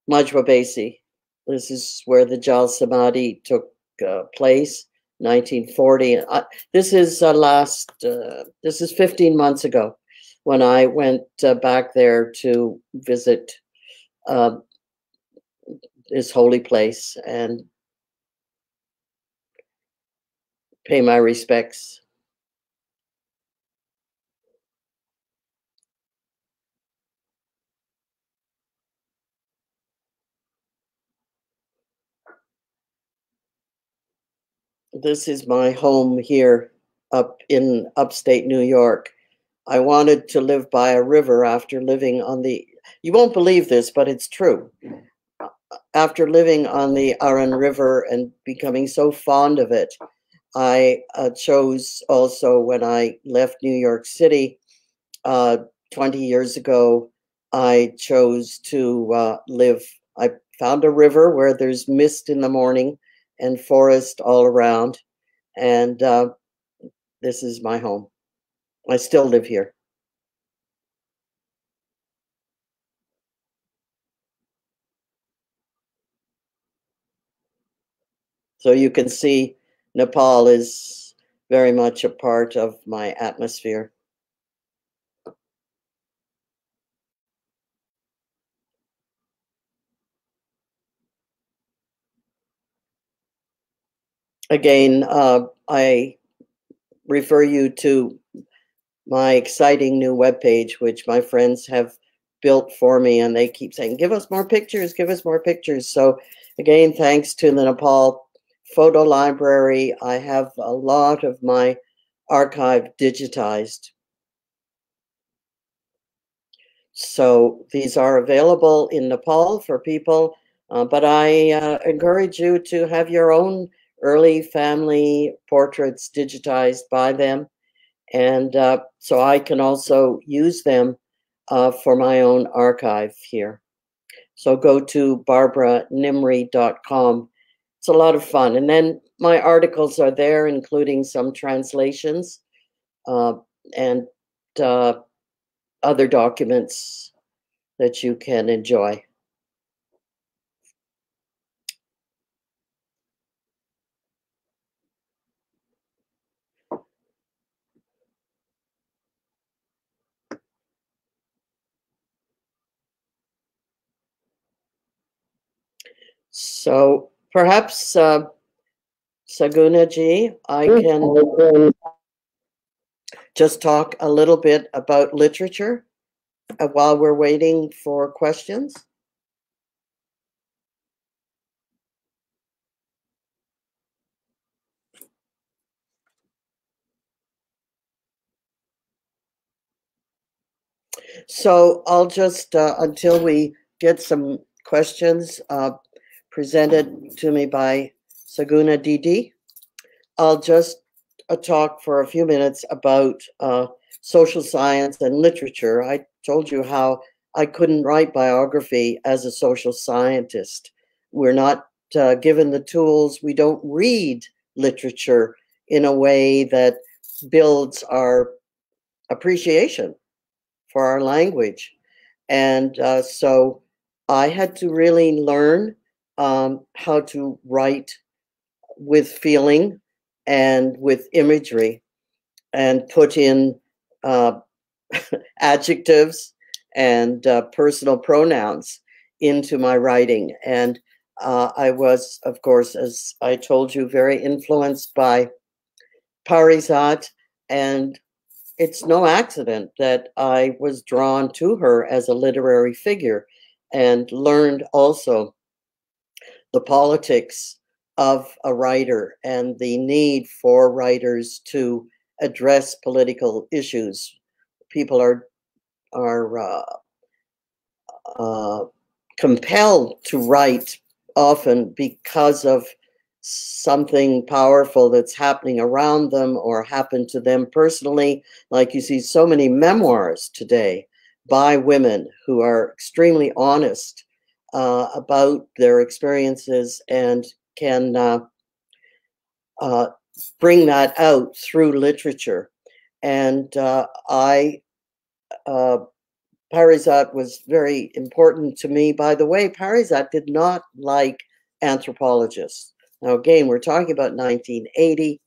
Majwabesi. This is where the Jal Samadhi took place, 1940. This is this is 15 months ago when I went back there to visit this holy place and pay my respects. This is my home here up in upstate New York. I wanted to live by a river after living on the, you won't believe this, but it's true. After living on the Aran River and becoming so fond of it, I chose also when I left New York City 20 years ago, I chose to live. I found a river where there's mist in the morning and forest all around. And this is my home. I still live here. So you can see Nepal is very much a part of my atmosphere. Again, I refer you to my exciting new webpage, which my friends have built for me, and they keep saying, give us more pictures, give us more pictures. So again, thanks to the Nepal Photo Library, I have a lot of my archive digitized. So these are available in Nepal for people, but I encourage you to have your own early family portraits digitized by them. And so I can also use them for my own archive here. So go to barbaranimri.com. It's a lot of fun. And then my articles are there, including some translations and other documents that you can enjoy. So perhaps, Saguna ji, I can just talk a little bit about literature while we're waiting for questions. So I'll just, until we get some questions presented to me by Saguna Didi, I'll just talk for a few minutes about social science and literature. I told you how I couldn't write biography as a social scientist. We're not given the tools. We don't read literature in a way that builds our appreciation for our language. And so I had to really learn how to write with feeling and with imagery and put in adjectives and personal pronouns into my writing. And I was, of course, as I told you, very influenced by Parizat, and it's no accident that I was drawn to her as a literary figure and learned also the politics of a writer and the need for writers to address political issues. People are compelled to write often because of something powerful that's happening around them or happened to them personally. Like you see so many memoirs today by women who are extremely honest about their experiences and can bring that out through literature. And Parizat was very important to me. By the way, Parizat did not like anthropologists. Now, again, we're talking about 1980,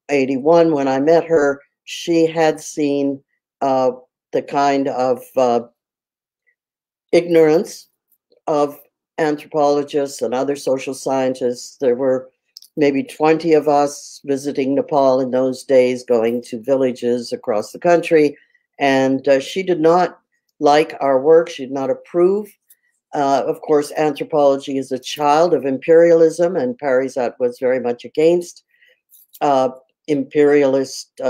81. When I met her, she had seen the kind of ignorance of anthropologists and other social scientists. There were maybe 20 of us visiting Nepal in those days, going to villages across the country. And she did not like our work. She did not approve. Of course, anthropology is a child of imperialism, and Parizat was very much against imperialist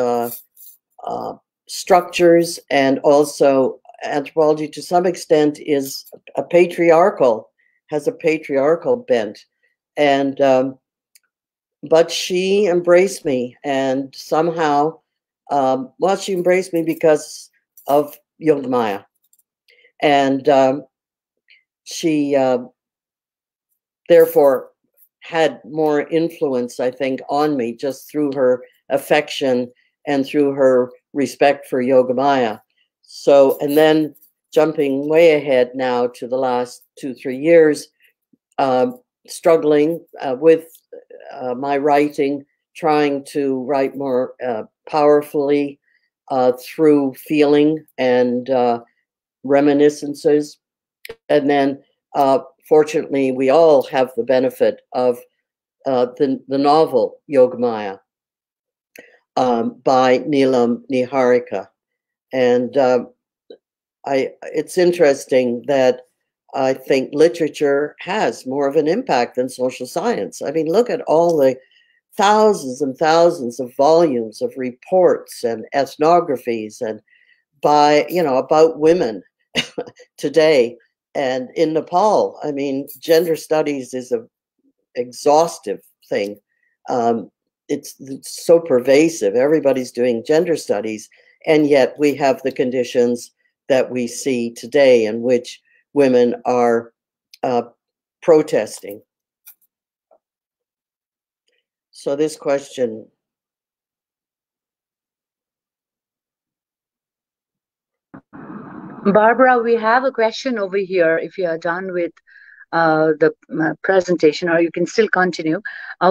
structures, and also anthropology to some extent is has a patriarchal bent. And but she embraced me, and somehow, well, she embraced me because of Yogamaya. And she therefore had more influence, I think, on me just through her affection and through her respect for Yogamaya. So, and then jumping way ahead now to the last 2-3 years, struggling with my writing, trying to write more powerfully through feeling and reminiscences. And then, fortunately, we all have the benefit of the novel Yogamaya by Neelam Niharika. And it's interesting that I think literature has more of an impact than social science. I mean, look at all the thousands and thousands of volumes of reports and ethnographies and about women today. And in Nepal, I mean, gender studies is an exhaustive thing. It's so pervasive. Everybody's doing gender studies, and yet we have the conditions that we see today in which women are protesting. So this question. Barbara, we have a question over here. If you are done with the presentation, or you can still continue.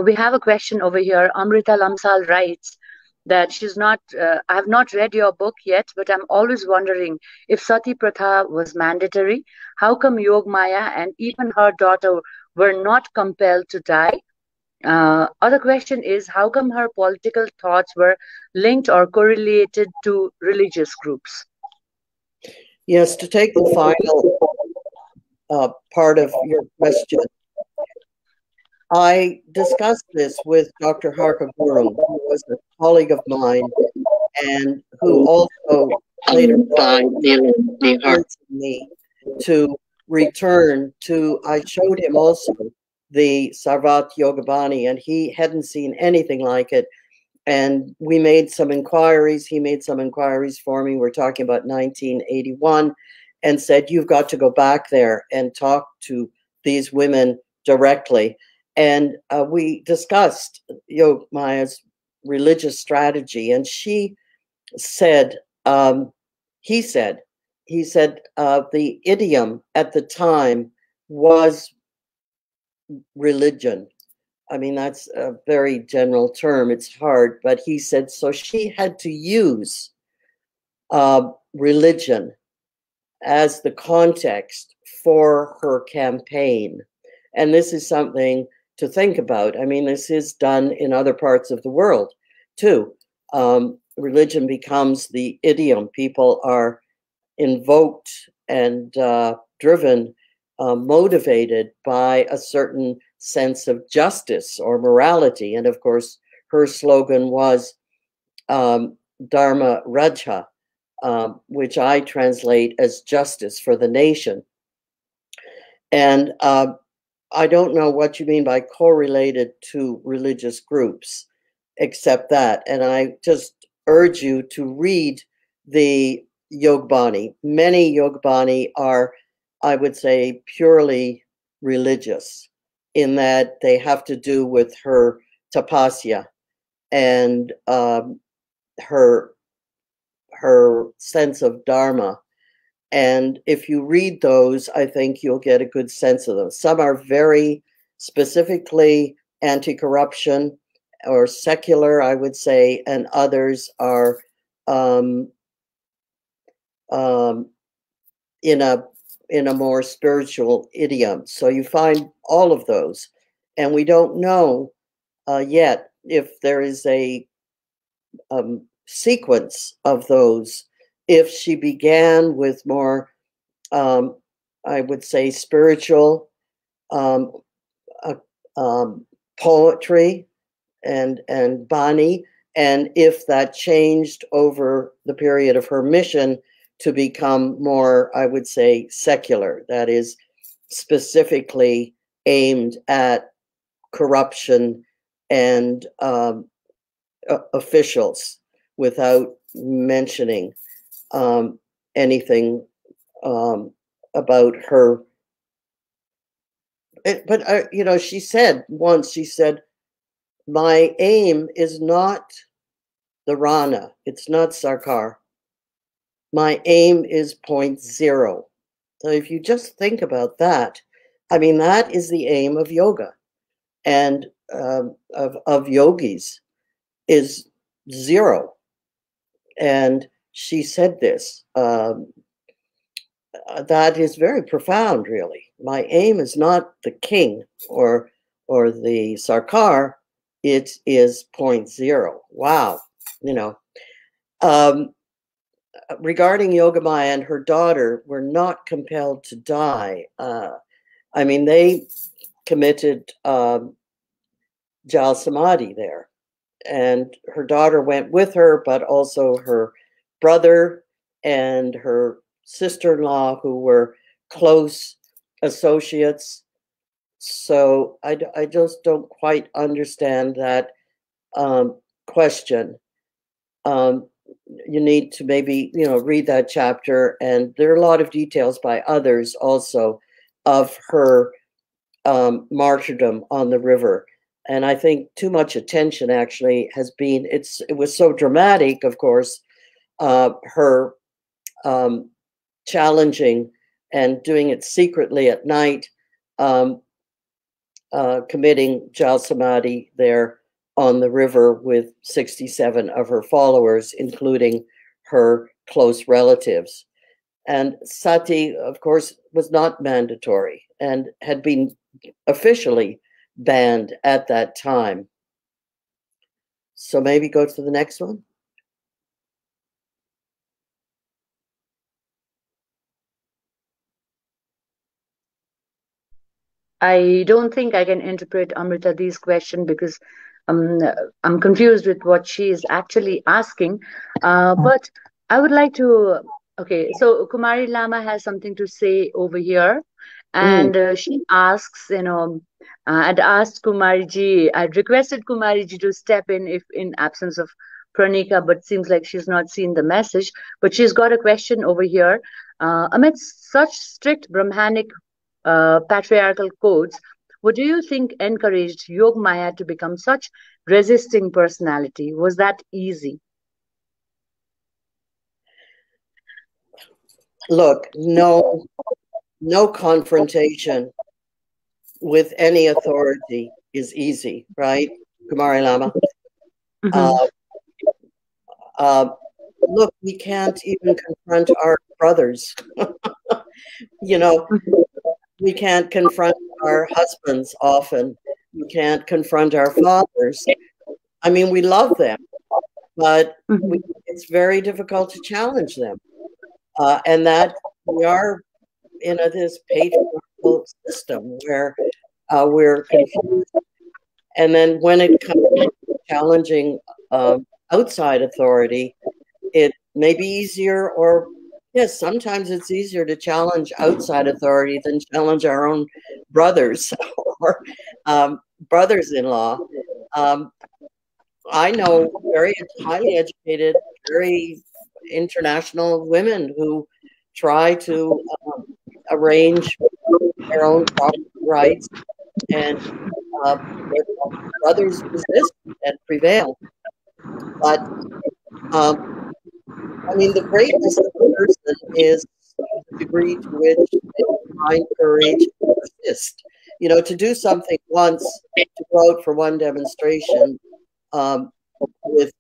We have a question over here. Amrita Lamsal writes, that she's not, I have not read your book yet, but I'm always wondering if Sati Pratha was mandatory, how come Yogmaya and even her daughter were not compelled to die? Other question is, how come her political thoughts were linked or correlated to religious groups? Yes, to take the final part of your question, I discussed this with Dr. Harka Gurung, who was a colleague of mine and who also later encouraged me to return to, I showed him also the Sarvat Yogabani, and he hadn't seen anything like it. And we made some inquiries. He made some inquiries for me. We're talking about 1981, and said, you've got to go back there and talk to these women directly. And we discussed Yogmaya's religious strategy. And she said, he said, the idiom at the time was religion. I mean, that's a very general term. It's hard, but he said, so she had to use religion as the context for her campaign. And this is something to think about. I mean, this is done in other parts of the world too. Religion becomes the idiom. People are invoked and driven, motivated by a certain sense of justice or morality. And of course, her slogan was Dharma Rajha, which I translate as justice for the nation. And I don't know what you mean by correlated to religious groups, except that. And I just urge you to read the Yogbani. Many Yogbani are, I would say, purely religious in that they have to do with her tapasya and her sense of dharma. And if you read those, I think you'll get a good sense of them. Some are very specifically anti-corruption or secular, I would say, and others are in a more spiritual idiom. So you find all of those, and we don't know yet if there is a sequence of those. If she began with more, I would say, spiritual poetry and bani, and if that changed over the period of her mission to become more, I would say, secular, that is specifically aimed at corruption and officials without mentioning anything about her. But she said once, she said, my aim is not the Rana. It's not Sarkar. My aim is 0.0. So if you just think about that, I mean, that is the aim of yoga and of yogis is 0. And she said this. That is very profound, really. My aim is not the king or the Sarkar. It is 0.0. Wow. Regarding Yogamaya and her daughter were not compelled to die. I mean, they committed Jal Samadhi there. And her daughter went with her, but also her brother and her sister-in-law, who were close associates. So I just don't quite understand that question. You need to maybe, read that chapter. And there are a lot of details by others also of her martyrdom on the river. And I think too much attention actually has been, it was so dramatic, of course, her challenging and doing it secretly at night, committing Jal Samadhi there on the river with 67 of her followers, including her close relatives. And sati, of course, was not mandatory and had been officially banned at that time. So maybe go to the next one. I don't think I can interpret Amrita's question because I'm confused with what she is actually asking. But I would like to. Okay, so Kumari Lama has something to say over here, and she asks, I'd asked Kumari ji, I'd requested Kumari ji to step in if in absence of Pranika, but seems like she's not seen the message. But she's got a question over here. Amidst such strict Brahmanic patriarchal codes, what do you think encouraged Yog Maya to become such resisting personality? Was that easy? Look, no confrontation with any authority is easy, right, Kumari Lama? Look, we can't even confront our brothers. We can't confront our husbands often. We can't confront our fathers. I mean, we love them, but it's very difficult to challenge them. And that we are in this patriarchal system where we're confused. And then when it comes to challenging outside authority, it may be easier, or yes, sometimes it's easier to challenge outside authority than challenge our own brothers or brothers-in-law. I know very highly educated, very international women who try to arrange their own property rights, and brothers resist and prevail. But I mean, the greatness of a person is the degree to which they find courage to persist. To do something once, to go out for one demonstration with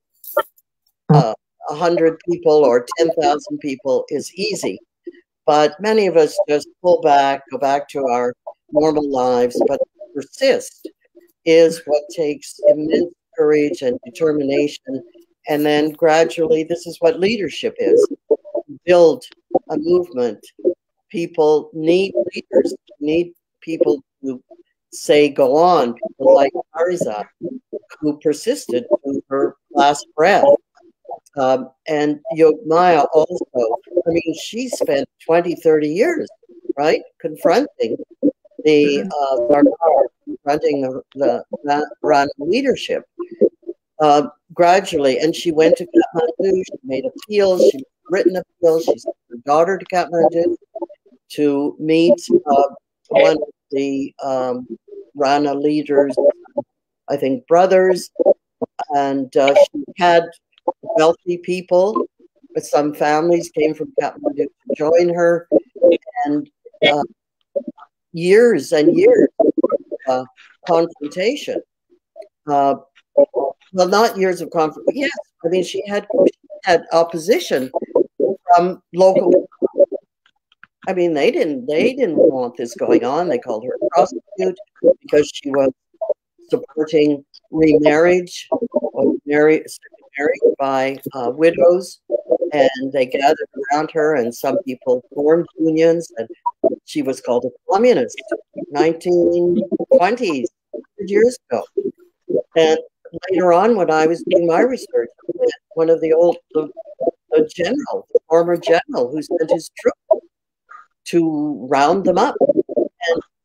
100 people or 10,000 people is easy. But many of us just pull back, go back to our normal lives. But to persist is what takes immense courage and determination. And then gradually, this is what leadership is. Build a movement. People need leaders, need people to say, go on. People like Arza, who persisted to her last breath. And Yogmaya also, I mean, she spent 20, 30 years, right, confronting the confronting the Rana leadership. Gradually, and she went to Kathmandu, she made appeals, she written appeals, she sent her daughter to Kathmandu to meet one of the Rana leaders, I think brothers, and she had wealthy people, some families came from Kathmandu to join her, and years and years of confrontation. Well, not years of conflict. Yes, I mean she had opposition from local. I mean they didn't want this going on. They called her a prostitute because she was supporting remarriage or marriage by widows, and they gathered around her, and some people formed unions, and she was called a communist. 1920s, 100 years ago, and later on, when I was doing my research, one of the former general who sent his troops to round them up.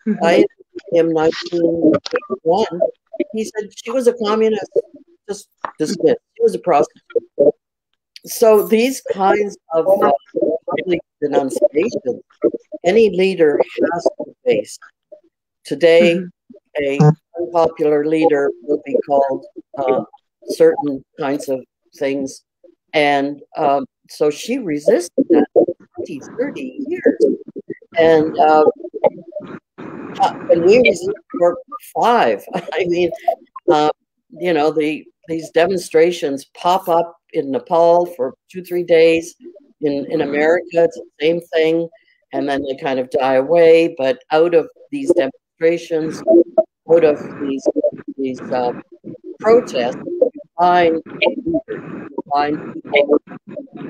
And I interviewed him in 1981. He said she was a communist, just dismissed. She was a prostitute. So these kinds of public denunciations, any leader has to face. Today, a unpopular leader will be called certain kinds of things. And so she resisted that for 20, 30 years. And we resisted for 5. I mean, you know, these demonstrations pop up in Nepal for 2-3 days. In America, it's the same thing, and then they kind of die away. But out of these demonstrations, out of these protests, you find leaders, you find people,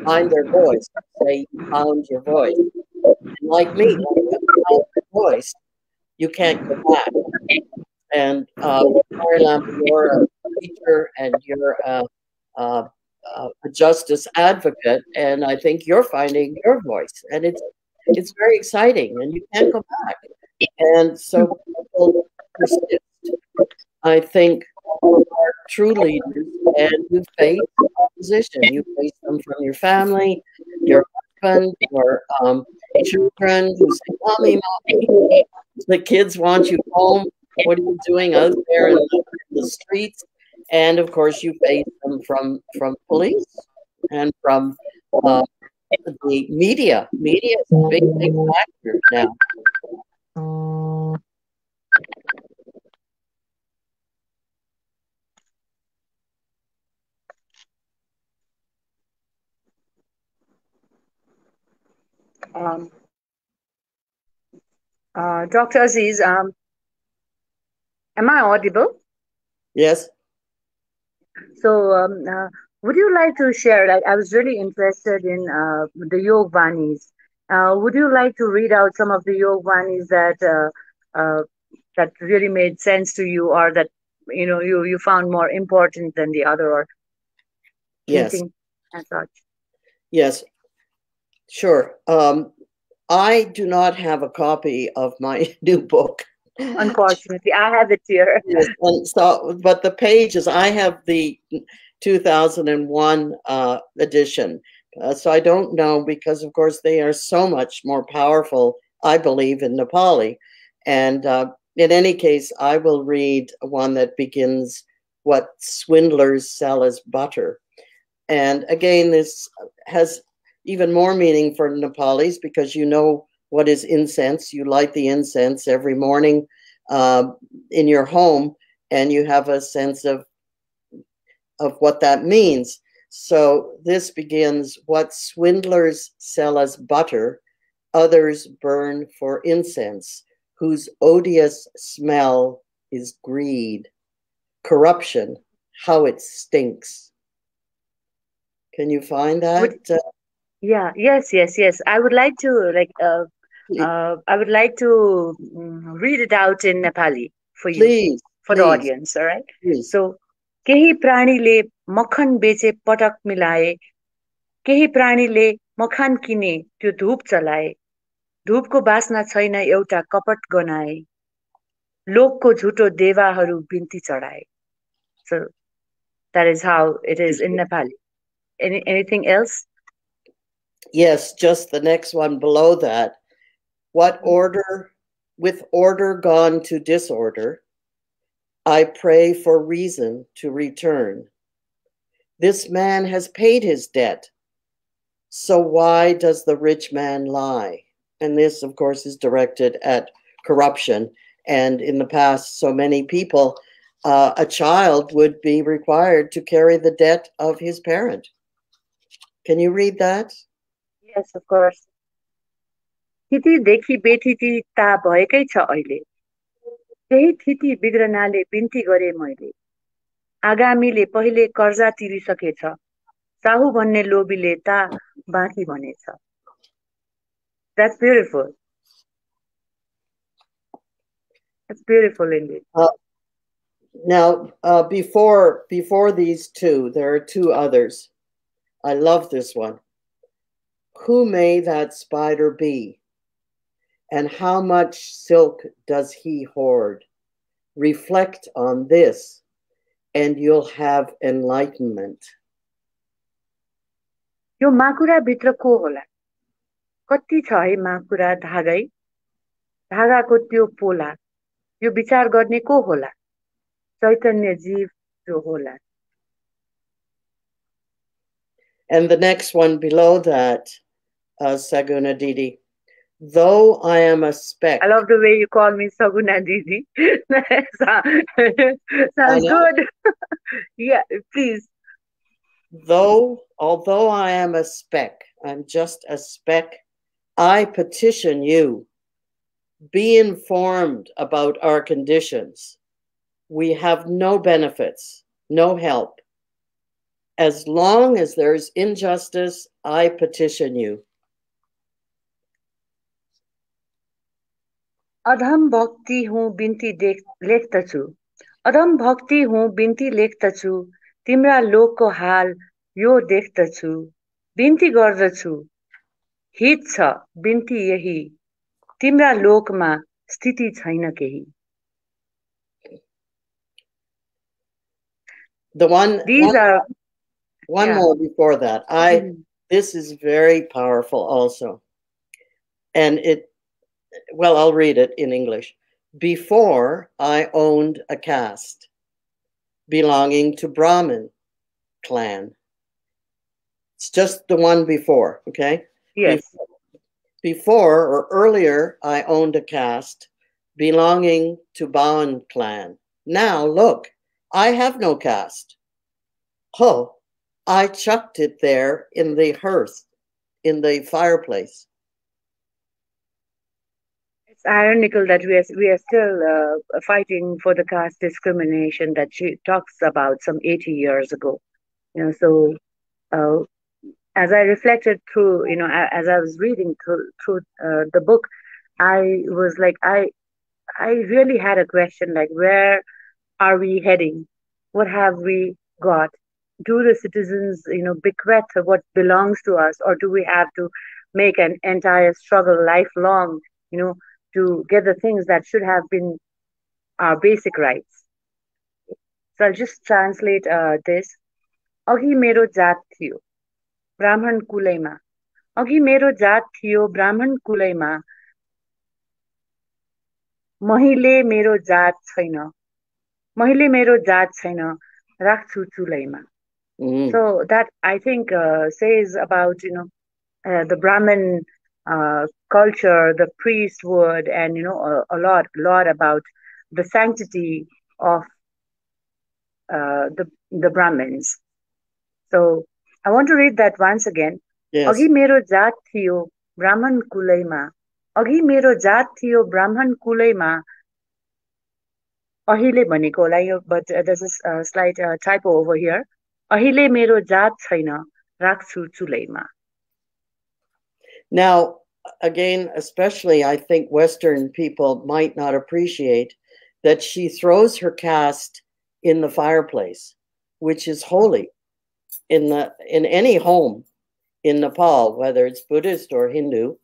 find their voice. Say you found your voice. And like me, when you found your voice, you can't go back. And Marylam, you're a teacher and you're a justice advocate, and I think you're finding your voice, and it's very exciting, and you can't go back. And so people persist. I think you are true leaders, and you face opposition. You face them from your family, your husband, your children who say, "Mommy, mommy." The kids want you home. What are you doing out there in the streets? And of course, you face them from police and from the media. Media is a big factor now. Dr. Aziz, am I audible? Yes. So, would you like to share? Like, I was really interested in the Yog Vanis. Would you like to read out some of the Yog Vanis that really made sense to you, or that you found more important than the other, or anything as such? Yes, sure. I do not have a copy of my new book. Unfortunately, I have it here. Yes, and so, but the pages, I have the 2001 edition. So I don't know, because of course they are so much more powerful, I believe, in Nepali. And in any case, I will read one that begins, "What swindlers sell as butter." And again, this has even more meaning for Nepalis, because you know what is incense. You light the incense every morning in your home, and you have a sense of what that means. So this begins, "What swindlers sell as butter, others burn for incense, whose odious smell is greed. Corruption, how it stinks." Can you find that? Yeah, yes. I would like to read it out in Nepali for you, Please, for the audience, all right? please. So, केही प्राणीले मक्खन बेचे पटक मिलाए, केही प्राणीले मखान किने त्यो धूप चलाए, धूपको बास्ना छैन एउटा कपट गनाए, लोकको झुटो देवाहरू बिन्ती चढाए. So that is how it is in Nepali. Anything else? Yes, just the next one below that. "What order, with order gone to disorder, I pray for reason to return. This man has paid his debt, so why does the rich man lie?" And this, of course, is directed at corruption. And in the past, so many people, a child would be required to carry the debt of his parent. Can you read that? Yes, of course. थितिदेखि बेथिति ता भएकै छ अहिले, त्यही थिति बिग्रनाले बिन्ती गरे मैले, आगामीले पहिले कर्जा तिरिसकेछ, साहु भन्ने लोभीले ता बाँकी भनेछ. That's beautiful. That's beautiful indeed. Now, before these two, there are two others. I love this one. "Who may that spider be? And how much silk does he hoard? Reflect on this, and you'll have enlightenment." यो माकुरा भित्र को होला? कति छ है माकुरा धागै, धागाको त्यो पोला, यो विचार गर्ने को होला? चैतन्य जीव जो होला. And the next one below that, Saguna Didi, though I am a speck. I love the way you call me Saguna Didi. Sounds good. Yeah, please. Although I am a speck, I'm just a speck, I petition you, be informed about our conditions. We have no benefits, no help. As long as there's injustice, I petition you. अधम भक्ति हूँ बिन्ती लेख्दछु अधम भक्ति हूँ बिन्ती लेख्दछु तिम्रा लोकको हाल यो देख्दछु बिन्ती गर्दछु हित छ बिन्ती यही तिम्रा लोकमा स्थिति छैन केही One more before that. This is very powerful also. And I'll read it in English. Before, I owned a caste belonging to Brahmin clan. It's just the one before, okay? Yes. Before or earlier, I owned a caste belonging to Bawan clan. Now, look, I have no caste. Oh, I chucked it there in the hearth, in the fireplace. It's ironical that we are still fighting for the caste discrimination that she talks about some 80 years ago. So as I reflected through, as I was reading through the book, I was like, I really had a question, like, where are we heading? What have we got? Do the citizens, bequeath what belongs to us, or do we have to make an entire struggle lifelong, to get the things that should have been our basic rights? So I'll just translate this. Agi mero jat thiyo, Brahman kulayma. Agi mero jat thiyo, Brahman kulayma. Mahile mero jat छैन. Mahile mero jat छैन. राख्छु चुलैमा. So that, I think, says about the Brahmin culture, the priesthood, and a lot about the sanctity of the Brahmins. So I want to read that once again. Agi mero jat thiyo Brahman kulaima. Agi mero jat thiyo Brahman kulaima. Ahile bhaneko होला यो, but there's a slight typo over here. Ahile mero jat छैन, राख्छु चुलैमा. Now, again, especially I think Western people might not appreciate that she throws her caste in the fireplace, which is holy in any home in Nepal, whether it's Buddhist or Hindu.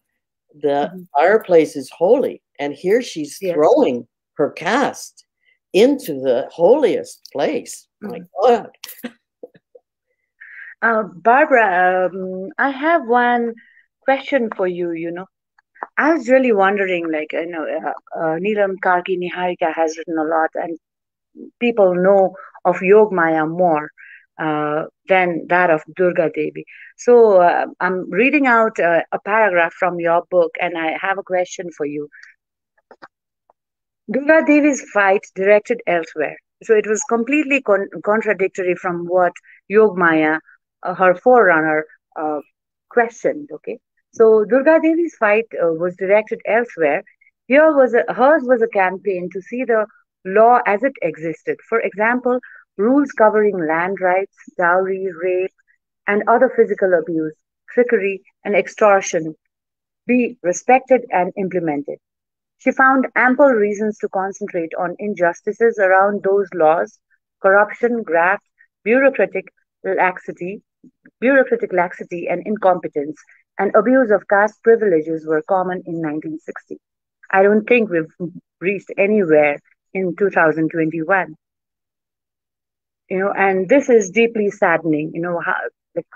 The fireplace is holy, and here she's throwing her caste into the holiest place. My God. Barbara, I have one question for you. I was really wondering, like, Neelam Karki Niharika has written a lot, and people know of Yogmaya more than that of Durga Devi. So I'm reading out a paragraph from your book, and I have a question for you. Durga Devi's fight directed elsewhere. So it was completely contradictory from what Yogmaya, her forerunner, questioned. Okay, so Durga Devi's fight was directed elsewhere. Hers was a campaign to see the law as it existed. For example, rules covering land rights, dowry, rape, and other physical abuse, trickery, and extortion be respected and implemented. She found ample reasons to concentrate on injustices around those laws. Corruption, graft, bureaucratic laxity, and incompetence, and abuse of caste privileges were common in 1960. I don't think we've reached anywhere in 2021. And this is deeply saddening. How, like,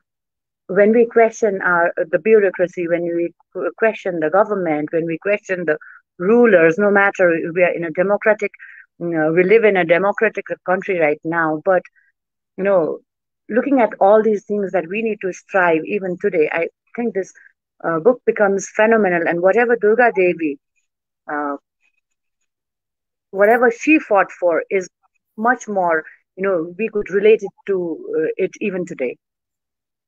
when we question the bureaucracy, when we question the government, when we question the rulers, no matter we are in a democratic, we live in a democratic country right now, but looking at all these things that we need to strive even today, I think this book becomes phenomenal, and whatever Durga Devi, uh, whatever she fought for, is much more. We could relate it to it even today.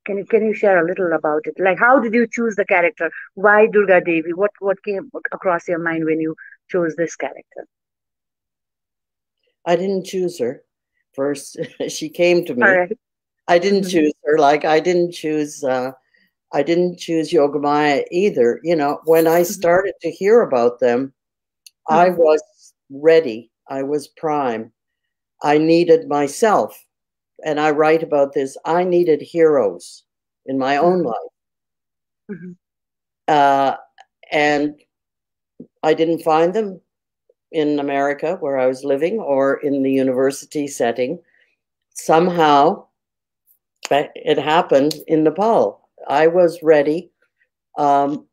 Can you share a little about it? Like, how did you choose the character? Why Durga Devi? What came across your mind when you chose this character? I didn't choose her. First, she came to All me. right. I didn't Mm-hmm. choose her. Like I didn't choose Yogamaya either. When I started to hear about them, I Mm-hmm. was ready. I was prime. I needed myself. And I write about this. I needed heroes in my own Mm-hmm. life. Mm-hmm. Uh, and I didn't find them in America where I was living or in the university setting. Somehow it happened in Nepal. I was ready. Um,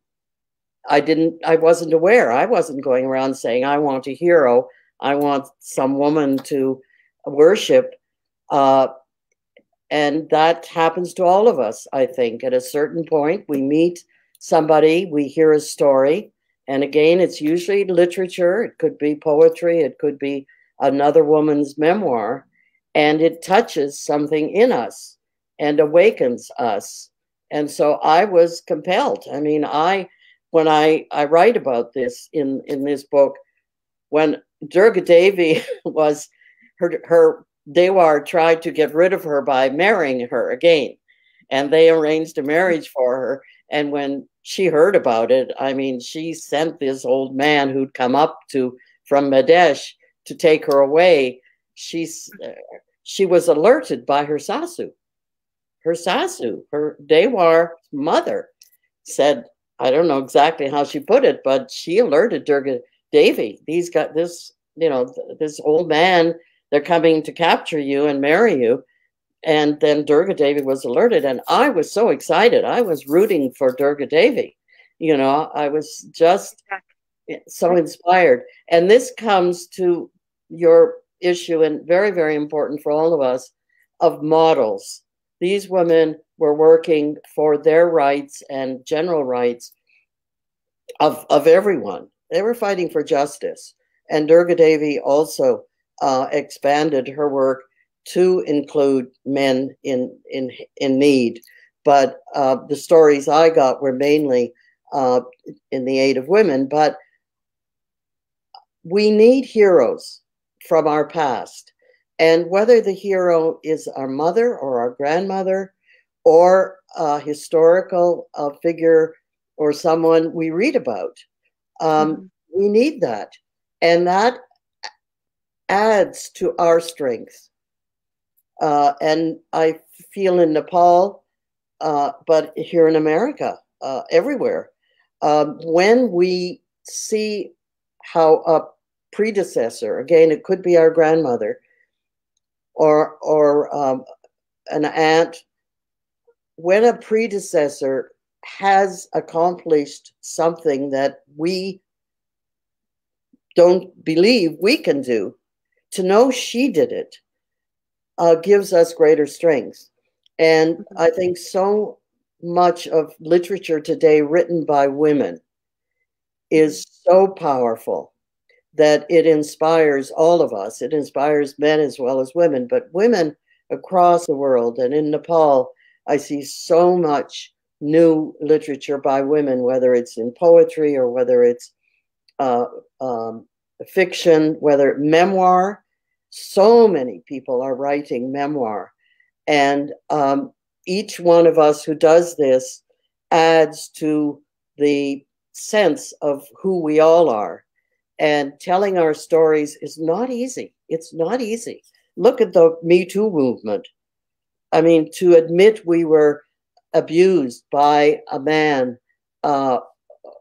I wasn't aware. I wasn't going around saying, I want a hero. I want some woman to worship. Uh, and that happens to all of us, I think. At a certain point, we meet somebody, we hear a story. And again, it's usually literature. It could be poetry. It could be another woman's memoir. And it touches something in us and awakens us. And so I was compelled. I mean, when I write about this in this book, when Durga Devi was her Dewar tried to get rid of her by marrying her again, and they arranged a marriage for her. And when she heard about it, I mean, she sent this old man who'd come up from Madesh to take her away. She was alerted by her sasu. Her Dewar mother, said, I don't know exactly how she put it, but she alerted Durga Devi. These got this, this old man, they're coming to capture you and marry you. And then Durga Devi was alerted, and I was so excited. I was rooting for Durga Devi. I was just so inspired. And this comes to your issue, and very, very important for all of us, of models. These women were working for their rights and general rights of everyone. They were fighting for justice. And Durga Devi also expanded her work to include men in need. But the stories I got were mainly in the aid of women. But we need heroes from our past. And whether the hero is our mother or our grandmother or a historical figure or someone we read about, we need that. And that adds to our strength. And I feel in Nepal, but here in America, everywhere, when we see how a predecessor, again, it could be our grandmother or an aunt, when a predecessor has accomplished something that we don't believe we can do, to know she did it gives us greater strength. And I think so much of literature today written by women is so powerful that it inspires all of us. It inspires men as well as women, but women across the world. And in Nepal, I see so much new literature by women, whether it's in poetry or whether it's fiction, whether memoir. So many people are writing memoir. And each one of us who does this adds to the sense of who we all are. And telling our stories is not easy. It's not easy. Look at the Me Too movement. I mean, to admit we were abused by a man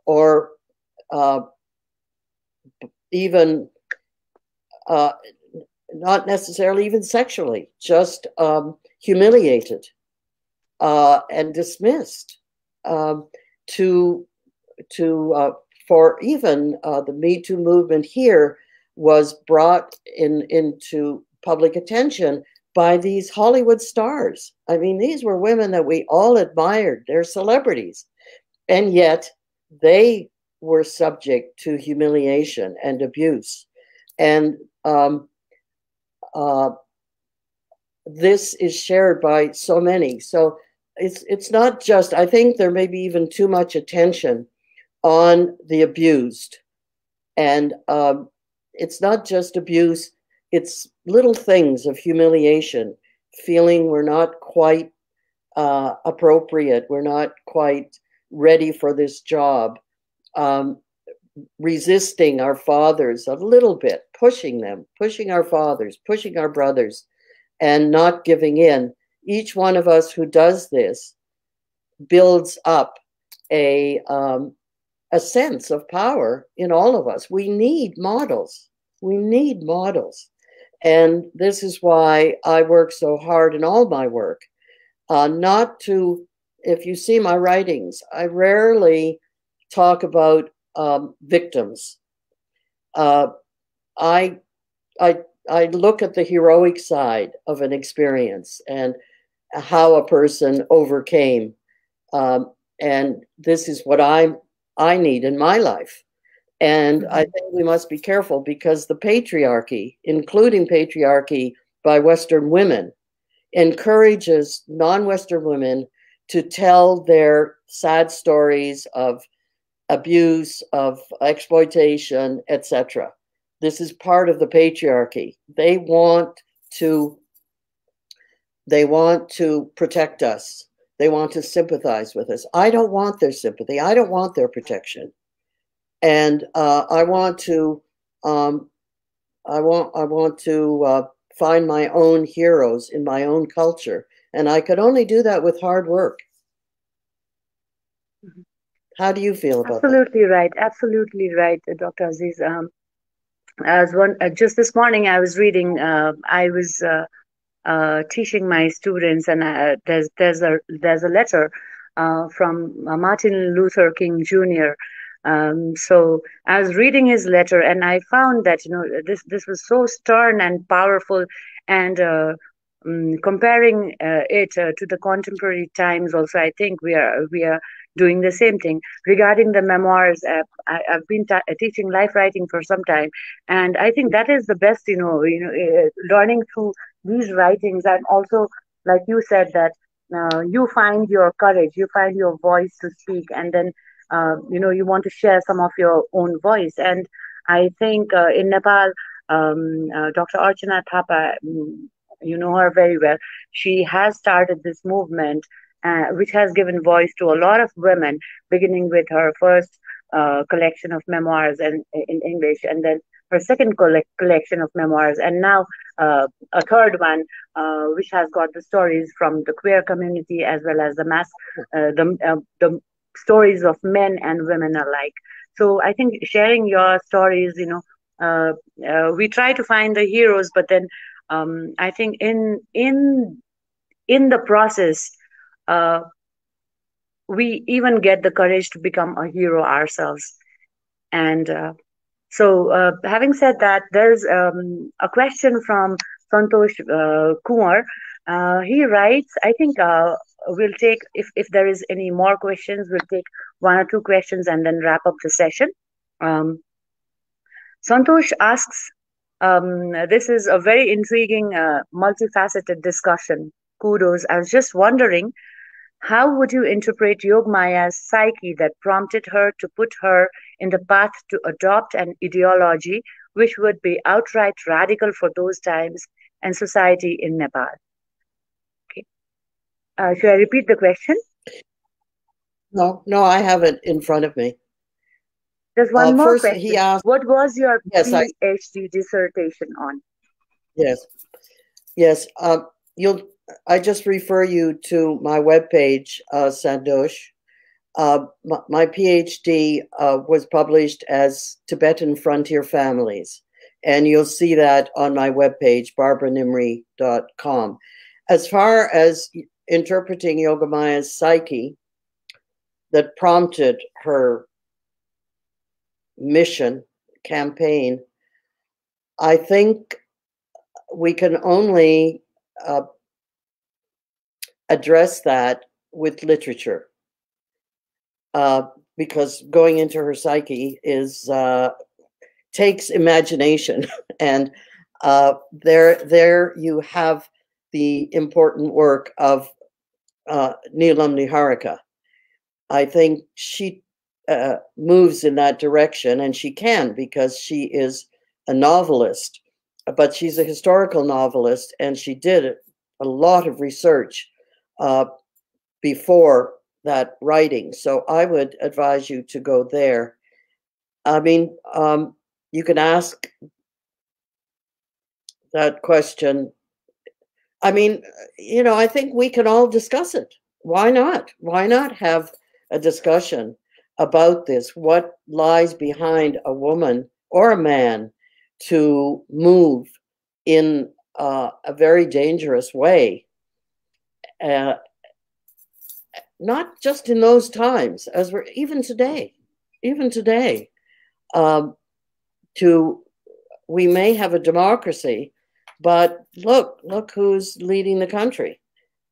or even not necessarily even sexually, just humiliated and dismissed for even the Me Too movement here was brought into public attention by these Hollywood stars. I mean, these were women that we all admired. They're celebrities. and yet they were subject to humiliation and abuse. And this is shared by so many. So it's not just, I think there may be even too much attention on the abused. And it's not just abuse, it's little things of humiliation, feeling we're not quite appropriate, we're not quite ready for this job, resisting our fathers a little bit, pushing them, pushing our fathers, pushing our brothers, and not giving in. Each one of us who does this builds up a sense of power in all of us. We need models. We need models. And this is why I work so hard in all my work. Not to, if you see my writings, I rarely talk about victims. I look at the heroic side of an experience and how a person overcame. And this is what I need in my life. And I think we must be careful because the patriarchy, including patriarchy by Western women, encourages non-Western women to tell their sad stories of abuse, of exploitation, etc. This is part of the patriarchy. They want to protect us. They want to sympathize with us. I don't want their sympathy. I don't want their protection. And I want to find my own heroes in my own culture. And I could only do that with hard work. How do you feel about Absolutely that? Right. Absolutely right, Dr. Aziz. Just this morning, I was reading. I was teaching my students, and there's a letter from Martin Luther King Jr. So I was reading his letter, and I found that this was so stern and powerful, and comparing it to the contemporary times. Also, I think we are doing the same thing regarding the memoirs. I've been teaching life writing for some time, and I think that is the best. Learning through these writings, and also, like you said, that you find your courage, you find your voice to speak, and then you want to share some of your own voice. And I think in Nepal, Dr. Archana Thapa, you know her very well. She has started this movement, which has given voice to a lot of women, beginning with her first collection of memoirs and in English, and then her second collection of memoirs, and now a third one, which has got the stories from the queer community as well as the stories of men and women alike. So I think sharing your stories, we try to find the heroes, but then I think in the process, we even get the courage to become a hero ourselves. And having said that, there's a question from Santosh Kumar. He writes, I think we'll take, if there is any more questions, we'll take one or two questions and then wrap up the session. Santosh asks, this is a very intriguing, multifaceted discussion. Kudos. I was just wondering, how would you interpret Yogmaya's psyche that prompted her to put her in the path to adopt an ideology which would be outright radical for those times and society in Nepal? Okay. Should I repeat the question? No, I have it in front of me. There's one more question. He asked, what was your PhD dissertation on? Yes. I just refer you to my webpage, Santosh. My PhD was published as Tibetan Frontier Families, and you'll see that on my webpage, barbaranimri.com. As far as interpreting Yogamaya's psyche that prompted her mission, campaign, I think we can only address that with literature. because going into her psyche is takes imagination, and there you have the important work of Neelam Niharika. I think she moves in that direction, and she can because she is a novelist, but she's a historical novelist, and she did a lot of research before that writing. So I would advise you to go there. I mean, you can ask that question. I mean, I think we can all discuss it. Why not? Why not have a discussion about this? What lies behind a woman or a man to move in a very dangerous way? Not just in those times, as we're even today. We may have a democracy, but look who's leading the country,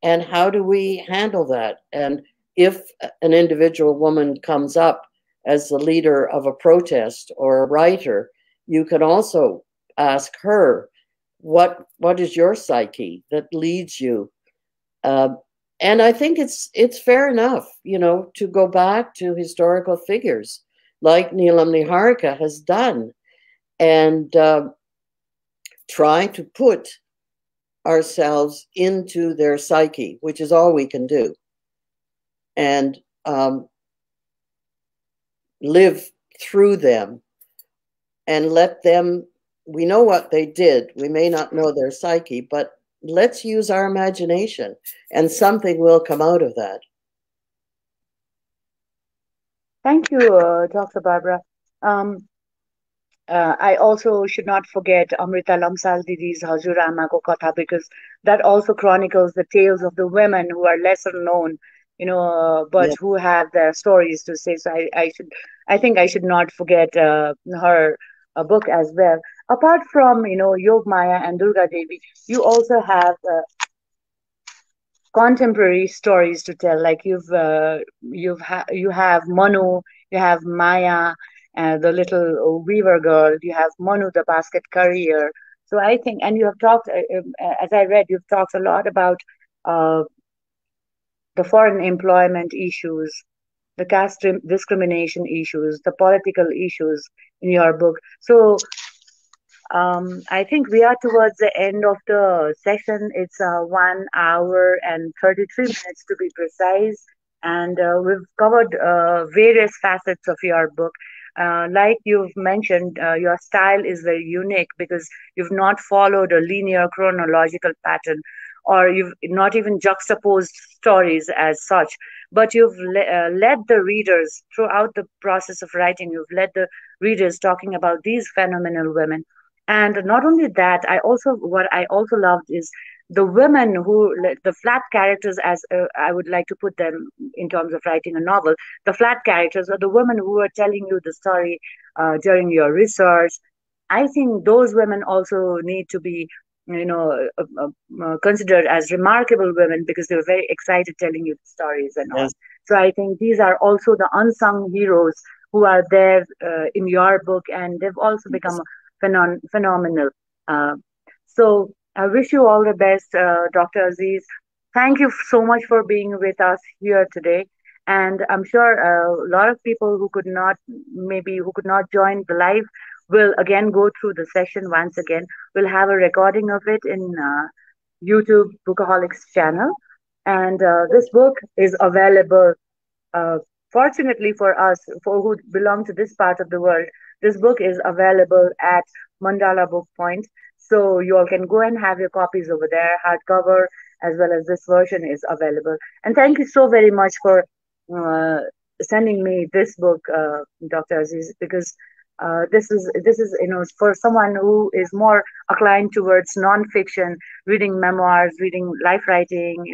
and how do we handle that? And if an individual woman comes up as the leader of a protest or a writer, you can also ask her, what is your psyche that leads you? And I think it's fair enough, to go back to historical figures like Neelam Niharika has done, and try to put ourselves into their psyche, which is all we can do, and live through them and let them. We know what they did. We may not know their psyche, but let's use our imagination, and something will come out of that. Thank you, Dr. Barbara. I also should not forget Amrita Lamsal Didi's Hajurama Ko Katha, because that also chronicles the tales of the women who are lesser known, but Yeah. who have their stories to say. So I think I should not forget her book as well. Apart from Yog Maya and Durga Devi, you also have contemporary stories to tell. Like you have Manu, you have Maya, the little weaver girl. You have Manu, the basket carrier. So I think, and you have talked, as I read, you've talked a lot about uh, the foreign employment issues, the caste discrimination issues, the political issues in your book. So I think we are towards the end of the session. It's 1 hour and 33 minutes to be precise. And we've covered various facets of your book. Like you've mentioned, your style is very unique because you've not followed a linear chronological pattern, or you've not even juxtaposed stories as such, but you've led the readers throughout the process of writing. You've led the readers talking about these phenomenal women. And not only that, what I also loved is the women who, the flat characters, as I would like to put them in terms of writing a novel, the flat characters are the women who are telling you the story during your research. I think those women also need to be, considered as remarkable women because they were very excited telling you the stories and all. Yes. So I think these are also the unsung heroes who are there in your book, and they've also become phenomenal. Uh, so I wish you all the best, Dr. Aziz. Thank you so much for being with us here today. And I'm sure a lot of people who could not join the live will again go through the session once again. We'll have a recording of it in YouTube bOOkaholics channel. And this book is available, uh, fortunately for us, for who belong to this part of the world, this book is available at Mandala Book Point. So you all can go and have your copies over there, hardcover, as well as this version is available. And thank you so very much for uh, sending me this book, Dr. Aziz, because this is for someone who is more inclined towards nonfiction, reading memoirs, reading life writing,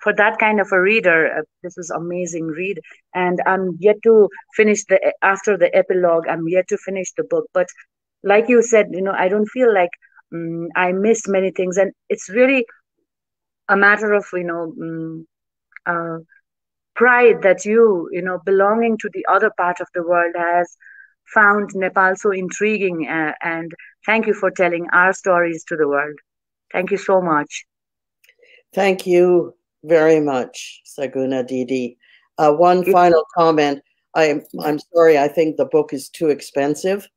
for that kind of a reader, this was amazing read. And I'm yet to finish after the epilogue, I'm yet to finish the book. But like you said, I don't feel like I missed many things. And it's really a matter of, uh, pride that you belonging to the other part of the world has found Nepal so intriguing. And thank you for telling our stories to the world. Thank you so much. Thank you very much, Saguna Didi. One final comment. I'm sorry, I think the book is too expensive.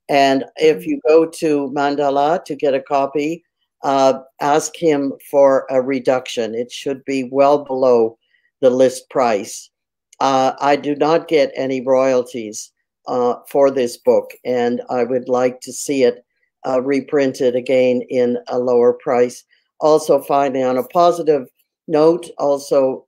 And if you go to Mandala to get a copy, ask him for a reduction. It should be well below the list price. I do not get any royalties for this book, and I would like to see it reprinted again in a lower price. Also, finally, on a positive note, also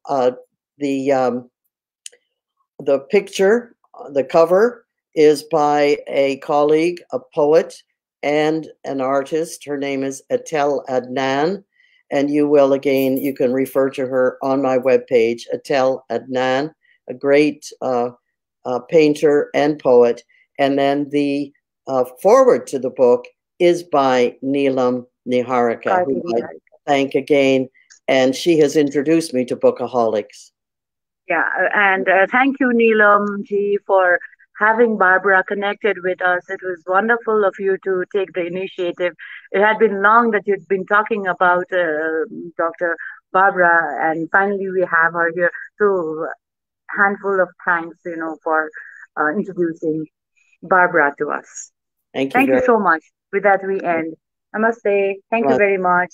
the picture, the cover, is by a colleague, a poet, and an artist. Her name is Atel Adnan, and you can refer to her on my webpage, Atel Adnan, a great painter and poet. And then the foreword to the book is by Neelam Niharika, who I thank again, and she has introduced me to bOOkaholics. Yeah, and thank you, Neelam ji, for having Barbara connected with us. It was wonderful of you to take the initiative. It had been long that you'd been talking about Dr. Barbara, and finally we have her here. So, handful of thanks, for introducing Barbara to us. Thank you so much. With that, we end. Namaste. Thank you very much.